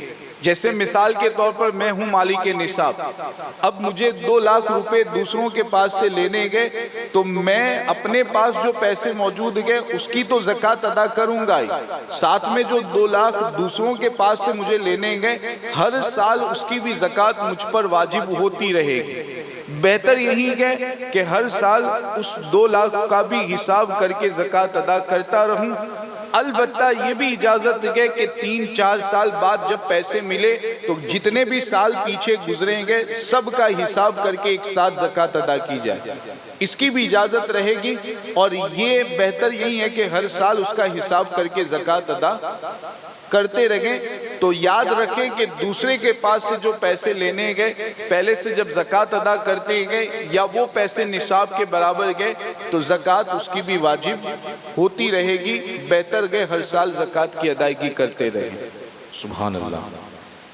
جیسے مثال کے طور پر میں ہوں مالک نصاب، اب مجھے 2 لاکھ روپے دوسروں کے پاس سے لینے گئے تو میں اپنے پاس جو پیسے موجود گئے اس کی تو زکوٰۃ ادا کروں گا ہی، ساتھ میں جو 2 لاکھ دوسروں کے پاس سے مجھے لینے گئے ہر سال اس کی بھی زکوٰۃ مجھ پر واجب ہوتی رہے گی۔ بہتر یہی ہے کہ ہر سال اس 2 لاکھ کا بھی حساب کر کے زکوٰۃ ادا کرتا رہوں۔ البتہ یہ بھی اجازت ہے کہ 3-4 سال بعد جب پیسے ملے تو جتنے بھی سال پیچھے گزریں گے سب کا حساب کر کے ایک ساتھ زکوٰۃ ادا کی جائے، اس کی بھی اجازت رہے گی، اور یہ بہتر یہی ہے کہ ہر سال اس کا حساب کر کے زکوٰۃ ادا کرتے رہیں۔ تو یاد رکھیں کہ دوسرے کے پاس سے جو پیسے لینے گئے پہلے سے جب زکوٰۃ ادا کرتے گئے یا وہ پیسے نصاب کے برابر گئے تو زکوٰۃ اس کی بھی واجب ہوتی رہے گی، بہتر گئے ہر سال زکوٰۃ کی ادائیگی کرتے رہیں۔ سبحان اللہ۔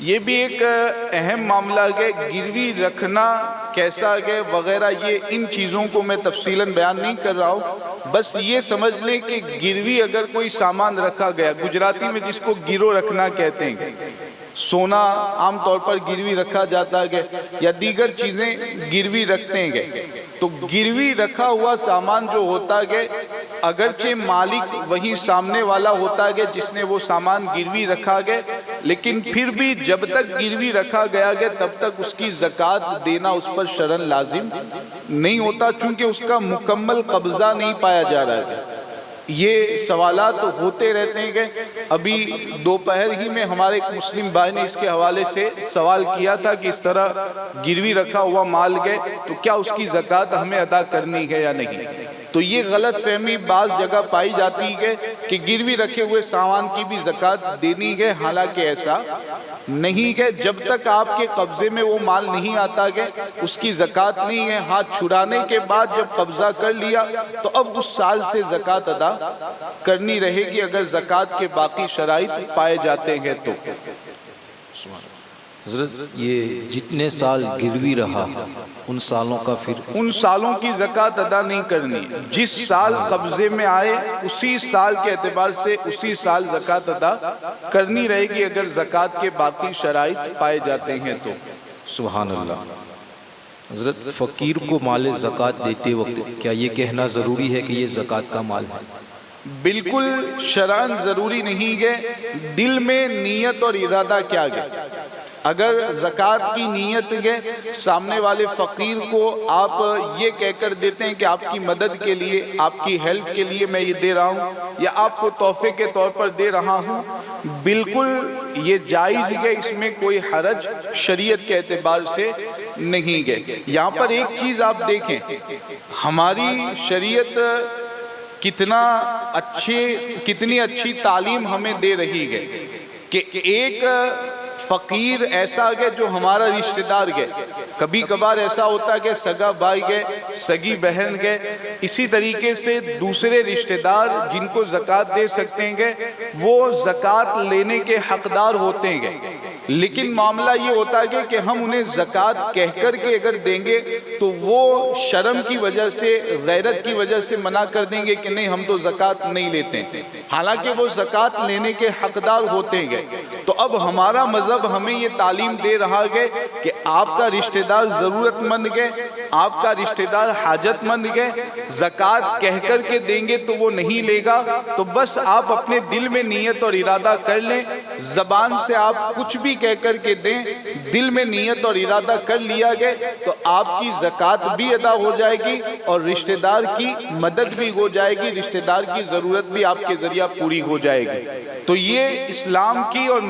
یہ بھی ایک اہم معاملہ ہے، گروی رکھنا کیسا ہے وغیرہ، یہ ان چیزوں کو میں تفصیلاً بیان نہیں کر رہا ہوں، بس یہ سمجھ لیں کہ گروی اگر کوئی سامان رکھا گیا، گجراتی میں جس کو گرو رکھنا کہتے ہیں، سونا عام طور پر گروی رکھا جاتا ہے یا دیگر چیزیں گروی رکھتے ہیں، تو گروی رکھا ہوا سامان جو ہوتا ہے اگرچہ مالک وہی سامنے والا ہوتا ہے جس نے وہ سامان گروی رکھا گیا، لیکن پھر بھی جب تک گروی رکھا گیا ہے تب تک اس کی زکوٰۃ دینا اس پر شرعاً لازم نہیں ہوتا، چونکہ اس کا مکمل قبضہ نہیں پایا جا رہا ہے۔ یہ سوالات ہوتے رہتے ہیں کہ ابھی دوپہر ہی میں ہمارے ایک مسلم بھائی نے اس کے حوالے سے سوال کیا تھا کہ اس طرح گروی رکھا ہوا مال گئے تو کیا اس کی زکوٰۃ ہمیں ادا کرنی ہے یا نہیں؟ تو یہ غلط فہمی بعض جگہ پائی جاتی ہے کہ گروی رکھے ہوئے سامان کی بھی زکوٰۃ دینی ہے، حالانکہ ایسا نہیں ہے۔ جب تک آپ کے قبضے میں وہ مال نہیں آتا ہے اس کی زکوٰۃ نہیں ہے۔ ہاتھ چھڑانے کے بعد جب قبضہ کر لیا تو اب اس سال سے زکوٰۃ ادا کرنی رہے گی اگر زکوٰۃ کے باقی شرائط پائے جاتے ہیں تو۔ حضرت، یہ جتنے سال گروی رہا ان سالوں کا پھر ان سالوں کی زکوٰۃ ادا نہیں کرنی، جس سال قبضے میں آئے اسی سال کے اعتبار سے اسی سال زکوٰۃ ادا کرنی رہے گی اگر زکوٰۃ کے باقی شرائط پائے جاتے ہیں تو۔ سبحان اللہ۔ حضرت، فقیر کو مال زکوٰۃ دیتے وقت کیا یہ کہنا ضروری ہے کہ یہ زکوٰۃ کا مال ہے؟ بالکل شرعاً ضروری نہیں ہے، دل میں نیت اور ارادہ کیا ہے۔ اگر زکوٰۃ کی نیت ہے، سامنے والے فقیر کو آپ یہ کہہ کر دیتے ہیں کہ آپ کی مدد کے لیے، آپ کی ہیلپ کے لیے میں یہ دے رہا ہوں یا آپ کو تحفے کے طور پر دے رہا ہوں، بالکل یہ جائز ہے، اس میں کوئی حرج شریعت کے اعتبار سے نہیں ہے۔ یہاں پر ایک چیز آپ دیکھیں، ہماری شریعت کتنی اچھی تعلیم ہمیں دے رہی ہے کہ ایک فقیر ایسا ہے جو ہمارا رشتہ دار ہے، کبھی کبھار ایسا ہوتا ہے کہ سگا بھائی ہے، سگی بہن ہے، اسی طریقے سے دوسرے رشتہ دار جن کو زکوٰۃ دے سکتے ہیں وہ زکوٰۃ لینے کے حقدار ہوتے ہیں، لیکن معاملہ یہ ہوتا ہے کہ ہم انہیں زکوٰۃ کہہ کر کے اگر دیں گے تو وہ شرم کی وجہ سے، غیرت کی وجہ سے منع کر دیں گے کہ نہیں ہم تو زکوٰۃ نہیں لیتے، حالانکہ وہ زکوٰۃ لینے کے حقدار ہوتے ہیں۔ تو اب ہمارا مذہب ہمیں یہ تعلیم دے رہا ہے کہ آپ کا رشتہ دار ضرورت مند ہے، آپ کا رشتہ دار حاجت مند ہے، زکوٰۃ کہہ کر کے دیں گے تو وہ نہیں لے گا، تو بس آپ اپنے دل میں نیت اور ارادہ کر لیں، زبان سے آپ کچھ بھی کہہ کر کے دیں، دل میں نیت اور ارادہ کر لیا گیا تو آپ کی زکوٰۃ بھی ادا ہو جائے گی اور رشتہ دار کی مدد بھی ہو جائے گی، رشتہ دار کی ضرورت بھی آپ کے ذریعہ پوری ہو جائے گی۔ تو یہ اسلام کی اور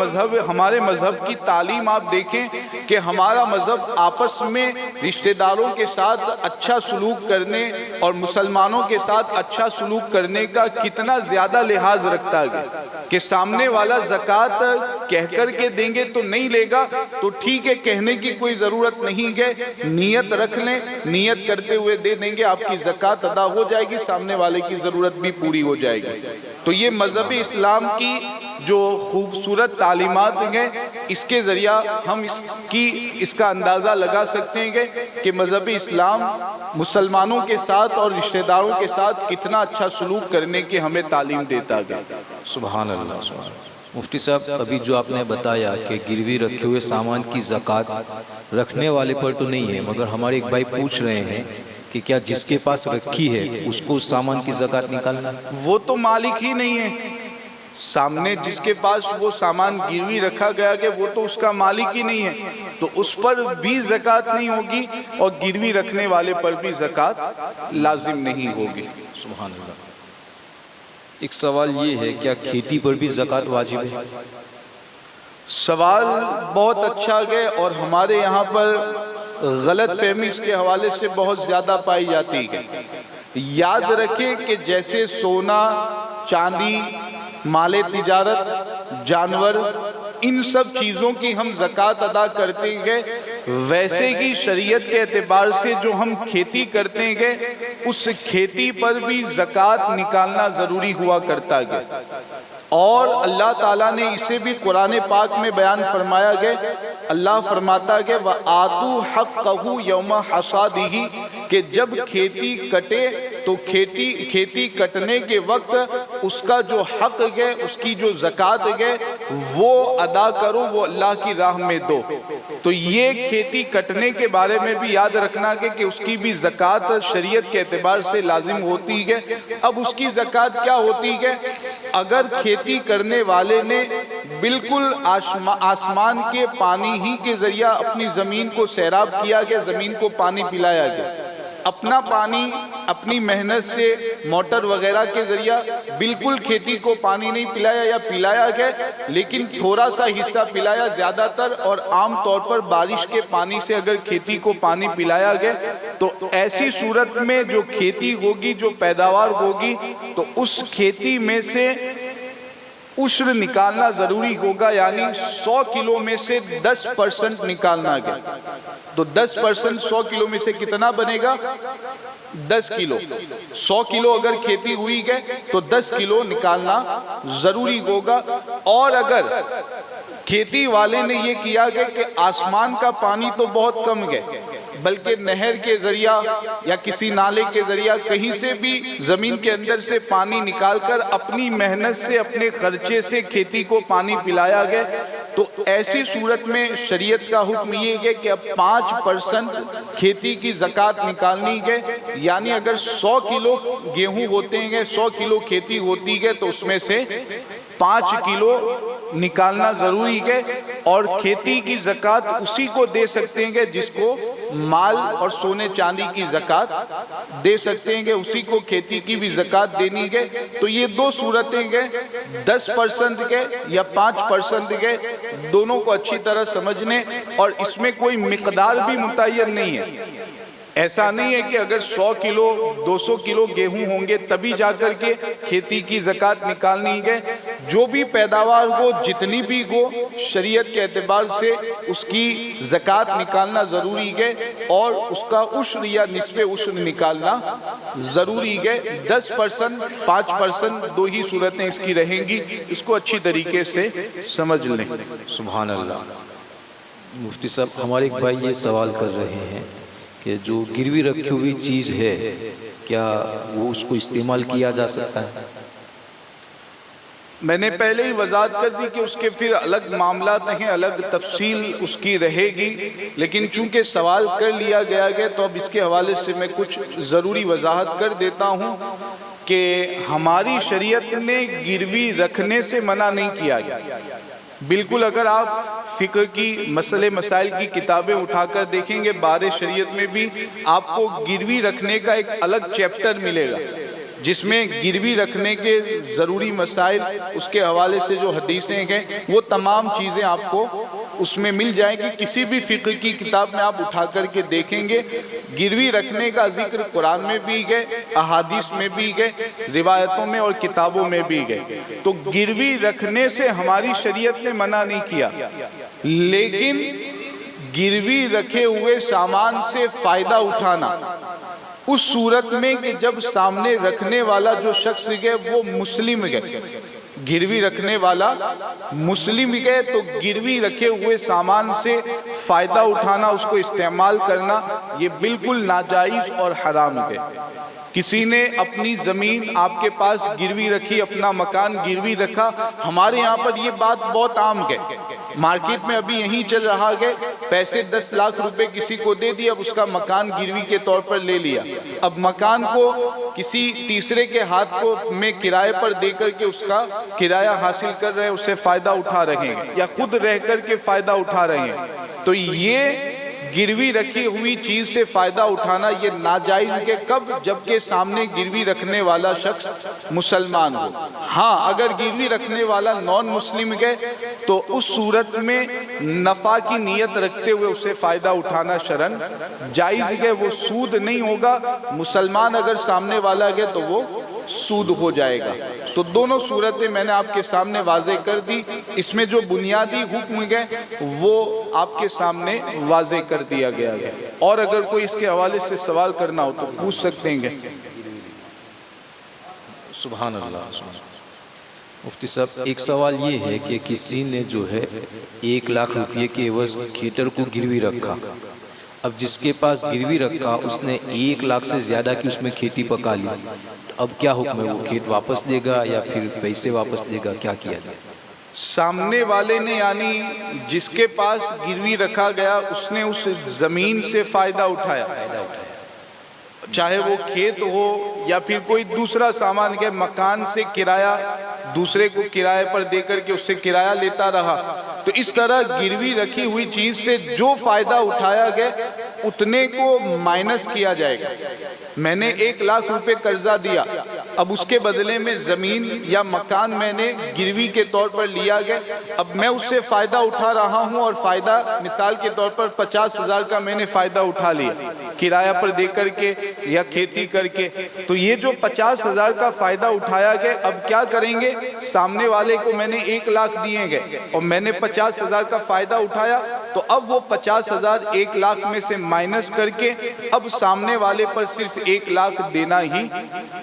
ہمارے مذہب کی تعلیم آپ دیکھیں کہ ہمارا مذہب آپس میں رشتہ داروں کے ساتھ اچھا سلوک کرنے اور مسلمانوں کے ساتھ اچھا سلوک کرنے کا کتنا زیادہ لحاظ رکھتا ہے کہ سامنے والا زکوٰۃ کہہ کر کے دیں گے تو نہیں لے گا تو ٹھیک ہے، کہنے کی کوئی ضرورت نہیں ہے، نیت رکھ لیں، نیت کرتے ہوئے دے دیں گے، آپ کی زکوٰۃ ادا ہو جائے گی، سامنے والے کی ضرورت بھی پوری ہو جائے گی۔ تو یہ مذہب اسلام کی جو خوبصورت تعلیمات ہیں، اس کے ذریعہ ہم اس کا اندازہ لگا سکتے ہیں کہ مذہب اسلام مسلمانوں کے ساتھ اور رشتہ داروں کے ساتھ کتنا اچھا سلوک کرنے کی ہمیں تعلیم دیتا ہے۔ سبحان اللہ۔ مفتی صاحب، ابھی جو آپ نے بتایا کہ گروی رکھے ہوئے سامان کی زکوٰۃ رکھنے والے پر تو نہیں ہے، مگر ہمارے ایک بھائی پوچھ رہے ہیں کہ کیا جس کے پاس رکھی ہے اس کو اس سامان کی زکوٰۃ نکالنا؟ وہ تو مالک ہی نہیں ہے، سامنے جس کے پاس وہ سامان گروی رکھا گیا کہ وہ تو اس کا مالک ہی نہیں ہے، تو اس پر بھی زکوٰۃ نہیں ہوگی اور گروی رکھنے والے پر بھی زکوٰۃ لازم نہیں ہوگی۔ سبحان اللہ۔ ایک سوال یہ ہے، کیا کھیتی پر بھی زکوٰۃ واجب ہے؟ سوال بہت اچھا ہے اور ہمارے یہاں پر غلط فہمی اس کے حوالے سے بہت زیادہ پائی جاتی ہے۔ یاد رکھیں کہ جیسے سونا، چاندی، مال تجارت، جانور، ان سب چیزوں کی ہم زکوٰۃ ادا کرتے گئے، ویسے ہی شریعت کے اعتبار سے جو ہم کھیتی کرتے گئے اس کھیتی پر بھی زکوٰۃ نکالنا ضروری ہوا کرتا گیا۔ اور اللہ تعالیٰ نے اسے بھی قرآن پاک میں بیان فرمایا گیا، اللہ فرماتا ہے وَآتُوا حَقَّهُ يَوْمَ حَصَادِهِ کہ جب کھیتی کٹے تو کھیتی کٹنے کے وقت اس کا جو حق ہے، اس کی جو زکوٰۃ ہے وہ ادا کرو، وہ اللہ کی راہ میں دو۔ تو یہ کھیتی کٹنے کے بارے میں بھی یاد رکھنا کہ اس کی بھی زکوٰۃ شریعت کے اعتبار سے لازم ہوتی ہے۔ اب اس کی زکوٰۃ کیا ہوتی ہے؟ اگر کھیتی کرنے والے نے بالکل آسمان کے پانی ہی کے ذریعہ اپنی زمین کو سیراب کیا گیا، زمین کو پانی پلایا گیا، اپنا پانی اپنی محنت سے موٹر وغیرہ کے ذریعہ بالکل کھیتی کو پانی نہیں پلایا یا پلایا گیا لیکن تھوڑا سا حصہ پلایا، زیادہ تر اور عام طور پر بارش کے پانی سے اگر کھیتی کو پانی پلایا گیا تو ایسی صورت میں جو کھیتی ہوگی، جو پیداوار ہوگی، تو اس کھیتی میں سے عشر نکالنا ضروری ہوگا، یعنی 100 کلو میں سے 10% نکالنا گیا۔ تو 10% 100 کلو میں سے کتنا بنے گا؟ 10 کلو۔ 100 کلو اگر کھیتی ہوئی گئے تو 10 کلو نکالنا ضروری ہوگا۔ اور اگر کھیتی والے نے یہ کیا گیا کہ آسمان کا پانی تو بہت کم گئے، بلکہ نہر کے ذریعہ یا کسی نالے کے ذریعہ کہیں سے بھی زمین کے اندر سے پانی نکال کر اپنی محنت سے، اپنے خرچے سے کھیتی کو پانی پلایا گیا، تو ایسی صورت میں شریعت کا حکم یہ ہے کہ اب 5% کھیتی کی زکوٰۃ نکالنی ہے۔ یعنی اگر 100 کلو گیہوں ہوتے ہیں، 100 کلو کھیتی ہوتی ہے تو اس میں سے 5 کلو نکالنا ضروری ہے۔ اور کھیتی کی زکوٰۃ اسی کو دے سکتے ہیں جس کو مال اور سونے چاندی کی زکوٰۃ دے سکتے ہیں، اسی کو کھیتی کی بھی زکوٰۃ دینی ہے۔ تو یہ دو صورتیں ہیں، 10% کے یا 5% کے، دونوں کو اچھی طرح سمجھنے، اور اس میں کوئی مقدار بھی متعین نہیں ہے۔ ایسا نہیں ہے کہ اگر 100 کلو 200 کلو گیہوں ہوں گے تبھی جا کر کے کھیتی کی زکوٰۃ نکالنی ہے۔ جو بھی پیداوار ہو، جتنی بھی ہو، شریعت کے اعتبار سے اس کی زکوٰۃ نکالنا ضروری ہے، اور اس کا عشر یا نصف عشر نکالنا ضروری ہے۔ 10% 5% دو ہی صورتیں اس کی رہیں گی، اس کو اچھی طریقے سے سمجھ لیں۔ سبحان اللہ۔ مفتی صاحب، ہمارے ایک بھائی یہ سوال کر رہے ہیں کہ جو گروی رکھی ہوئی چیز ہے کیا وہ اس کو استعمال کیا جا سکتا ہے؟ میں نے پہلے ہی وضاحت کر دی کہ اس کے پھر الگ معاملات ہیں، الگ تفصیل اس کی رہے گی، لیکن چونکہ سوال کر لیا گیا ہے تو اب اس کے حوالے سے میں کچھ ضروری وضاحت کر دیتا ہوں کہ ہماری شریعت نے گروی رکھنے سے منع نہیں کیا گیا۔ بالکل اگر آپ فقہ کی مسئلے مسائل کی کتابیں اٹھا کر دیکھیں گے، بار شریعت میں بھی آپ کو گروی رکھنے کا ایک الگ چیپٹر ملے گا، جس میں گروی رکھنے کے ضروری مسائل، اس کے حوالے سے جو حدیثیں ہیں وہ تمام چیزیں آپ کو اس میں مل جائیں گی۔ کسی بھی فقہ کی کتاب میں آپ اٹھا کر کے دیکھیں گے، گروی رکھنے کا ذکر قرآن میں بھی ہے، احادیث میں بھی ہے، روایتوں میں اور کتابوں میں بھی ہے۔ تو گروی رکھنے سے ہماری شریعت نے منع نہیں کیا، لیکن گروی رکھے ہوئے سامان سے فائدہ اٹھانا اس صورت میں کہ جب سامنے رکھنے والا جو شخص ہے وہ مسلم ہے، گروی رکھنے والا مسلم ہے، تو گروی رکھے ہوئے سامان سے فائدہ اٹھانا، اس کو استعمال کرنا، یہ بالکل ناجائز اور حرام ہے۔ کسی نے اپنی زمین آپ کے پاس گروی رکھی، اپنا مکان گروی رکھا، ہمارے یہاں پر یہ بات بہت عام ہے، مارکیٹ میں ابھی یہی چل رہا ہے، پیسے 10 لاکھ روپے کسی کو دے دیا، اب اس کا مکان گروی کے طور پر لے لیا، اب مکان کو کسی تیسرے کے ہاتھ کو میں کرائے پر دے کر کے اس کا کرایہ حاصل کر رہے ہیں، اس سے فائدہ اٹھا رہے ہیں، یا خود رہ کر کے فائدہ اٹھا رہے ہیں۔ تو یہ گروی رکھی ہوئی چیز سے فائدہ اٹھانا یہ ناجائز ہے، کب؟ جبکہ سامنے گروی رکھنے والا شخص مسلمان ہو۔ ہاں اگر گروی رکھنے والا نان مسلم ہے تو اس صورت میں نفع کی نیت رکھتے ہوئے اسے فائدہ اٹھانا شرعاً جائز ہے، وہ سود نہیں ہوگا۔ مسلمان اگر سامنے والا ہے تو وہ سود ہو جائے گا۔ تو دونوں صورتیں میں نے آپ کے سامنے واضح کر دی، اس میں جو بنیادی حکم گئے وہ آپ کے سامنے واضح کر دیا گیا ہے۔ اور اگر کوئی اس کے حوالے سے سوال کرنا ہو تو پوچھ سکتے ہیں۔ سبحان اللہ۔ مفتی صاحب ایک سوال یہ ہے کہ کسی نے جو ہے 1 لاکھ روپے کے عوض کھیٹر کو گروی رکھا، اب جس کے پاس گروی رکھا اس نے 1 لاکھ سے زیادہ کی اس میں کھیتی پکا لی، اب کیا حکم ہے؟ وہ کھیت واپس دے گا یا پھر پیسے واپس دے گا؟ کیا کیا جائے؟ سامنے والے نے یعنی جس کے پاس گروی رکھا گیا اس نے اس زمین سے فائدہ اٹھایا، چاہے وہ کھیت ہو یا پھر کوئی دوسرا سامان کے مکان سے کرایہ دوسرے کو کرایہ پر دے کر کے اس سے کرایہ لیتا رہا، تو اس طرح گروی رکھی ہوئی چیز سے جو فائدہ اٹھایا گیا اتنے کو مائنس کیا جائے گا۔ میں نے 1 لاکھ روپے قرضہ دیا، اب اس کے بدلے میں زمین یا مکان میں نے گروی کے طور پر لیا گیا، اب میں اس سے فائدہ اٹھا رہا ہوں اور فائدہ مثال کے طور پر 50,000 کا میں نے فائدہ اٹھا لیا کرایہ پر دے کر کے یا کھیتی کر کے، تو یہ جو 50,000 کا فائدہ اٹھایا گیا اب کیا کریں گے؟ سامنے والے کو میں نے 1 لاکھ دیے گئے اور میں نے 50,000 کا فائدہ اٹھایا، تو اب وہ 50,000 1 لاکھ میں سے مائنس کر کے اب سامنے والے پر صرف 1 لاکھ دینا ہی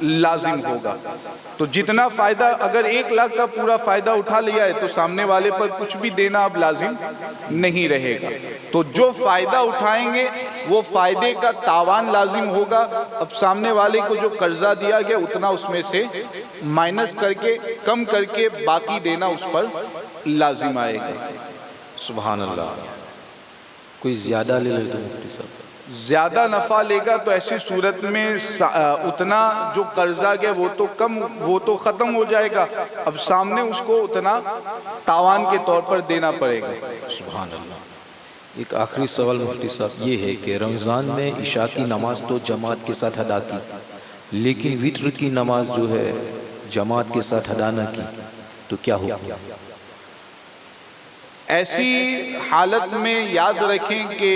لازم ہوگا۔ تو جتنا فائدہ اگر 1 لاکھ کا پورا فائدہ اٹھا لیا ہے تو سامنے والے پر کچھ بھی دینا اب لازم نہیں رہے گا۔ تو جو فائدہ اٹھائیں گے وہ فائدے کا تاوان لازم ہوگا، اب سامنے والے کو جو قرضہ دیا گیا اتنا اس میں سے مائنس کر کے کم کر کے باقی دینا اس پر لازم آئے گا۔ سبحان اللہ۔ کوئی زیادہ لے لے تو مفتی صاحب زیادہ نفع لے گا تو ایسی صورت میں اتنا جو قرضہ گیا وہ تو ختم ہو جائے گا، اب سامنے اس کو اتنا تاوان کے طور پر دینا پڑے گا۔ سبحان اللہ۔ ایک آخری سوال مفتی صاحب یہ ہے کہ رمضان میں عشاء کی نماز تو جماعت کے ساتھ ادا کی، لیکن وتر کی نماز جو ہے جماعت کے ساتھ ادا نہ کی، تو کیا ہوگا؟ ایسی حالت میں یاد رکھیں کہ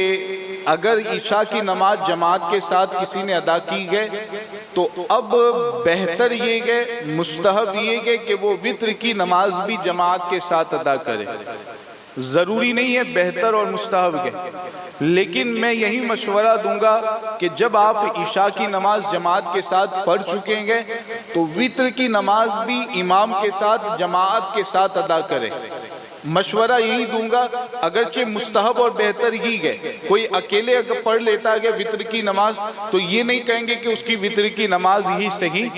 اگر عشاء کی نماز جماعت کے ساتھ کسی نے ادا کی گئے تو اب بہتر یہ گئے، مستحب یہ گئے کہ وہ وتر کی نماز بھی جماعت کے ساتھ ادا کرے۔ ضروری نہیں ہے بہتر اور مستحب گئے، لیکن میں یہی مشورہ دوں گا کہ جب آپ عشاء کی نماز جماعت کے ساتھ پڑھ چکیں گے تو وتر کی نماز بھی امام کے ساتھ جماعت کے ساتھ ادا کرے۔ مشورہ یہی دوں گا، اگرچہ مستحب اور بہتر ہی گئے، کوئی اکیلے اگر پڑھ لیتا گیا وتر کی نماز تو یہ نہیں کہیں گے کہ اس کی وتر کی نماز ہی صحیح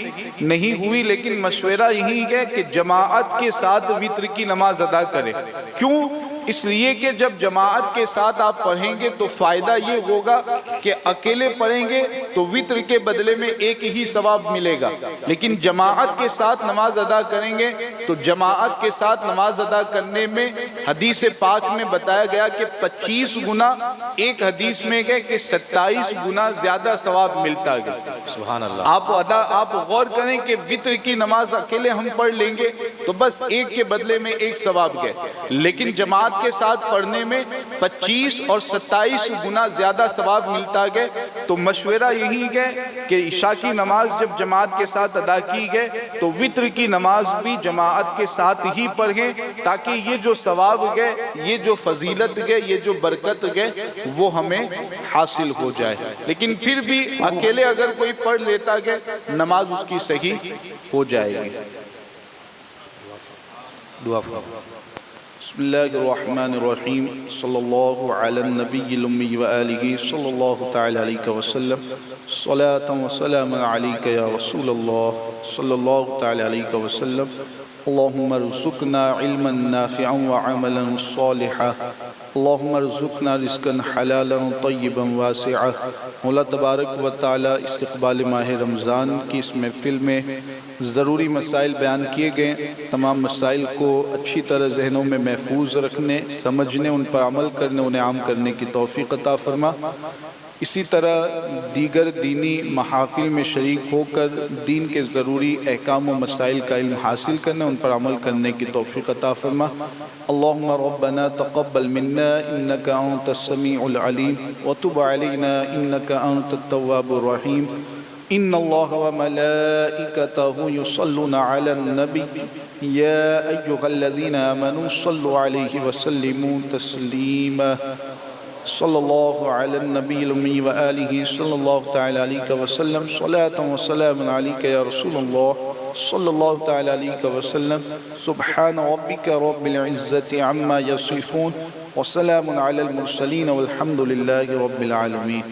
نہیں ہوئی، لیکن مشورہ یہی ہے کہ جماعت کے ساتھ وتر کی نماز ادا کرے۔ کیوں؟ اس لیے کہ جب جماعت کے ساتھ آپ پڑھیں گے تو فائدہ یہ ہوگا کہ اکیلے پڑھیں گے تو وتر کے بدلے میں ایک ہی ثواب ملے گا، لیکن جماعت کے ساتھ نماز ادا کریں گے تو جماعت کے ساتھ نماز ادا کرنے میں حدیث پاک میں بتایا گیا کہ 25 گنا، ایک حدیث میں گئے کہ 27 گنا زیادہ ثواب ملتا ہے۔ سبحان اللہ۔ آپ غور کریں کہ وتر کی نماز اکیلے ہم پڑھ لیں گے تو بس ایک کے بدلے میں ایک ثواب گئے، لیکن جماعت کے ساتھ پڑھنے میں 25 اور 27 گنا زیادہ ثواب ملتا گئے۔ تو مشورہ یہی گئے کہ عشاء کی نماز جب جماعت کے ساتھ ادا کی گئے تو وتر کی نماز بھی جماعت کے ساتھ ہی پڑھیں، تاکہ یہ جو ثواب گئے، یہ جو فضیلت گئے، یہ جو برکت گئے وہ ہمیں حاصل ہو جائے۔ لیکن پھر بھی اکیلے اگر کوئی پڑھ لیتا گئے نماز اس کی صحیح ہو جائے گی۔ دعا فرمائیں۔ بسم اللہ الرحمن الرحیم، صلی اللہ علی النبی الامی وآلہ صلی اللہ تعالی علیہ وسلم، صلاة و سلام علیک یا رسول اللہ صلی اللہ تعالی علیہ وسلم۔ اللہم ارزقنا علما نافعا وعملا صالحا، اللہم ارزقنا رزقا حلالا طیبا واسعا۔ مولا تبارک و تعالی استقبال ماہ رمضان کی اس محفل میں ضروری مسائل بیان کیے گئے، تمام مسائل کو اچھی طرح ذہنوں میں محفوظ رکھنے، سمجھنے، ان پر عمل کرنے، انہیں عام کرنے کی توفیق عطا فرما۔ اسی طرح دیگر دینی محافل میں شریک ہو کر دین کے ضروری احکام و مسائل کا علم حاصل کرنے، ان پر عمل کرنے کی توفیق عطا فرما۔ اللہم ربنا تقبل منا انکا انت السمیع العلیم وتب علینا انکا انت التواب الرحیم۔ إن الله وملائكته يصلون على النبي يا أيها الذين آمنوا صلوا عليه وسلموا تسليما صلى الله على النبي الأمي وآله صلى الله تعالى عليك وسلم صلاة وسلام عليك يا رسول الله صلى الله تعالى عليك وسلم سبحان ربك رب العزة عما يصفون وسلام على المرسلين والحمد لله رب العالمين.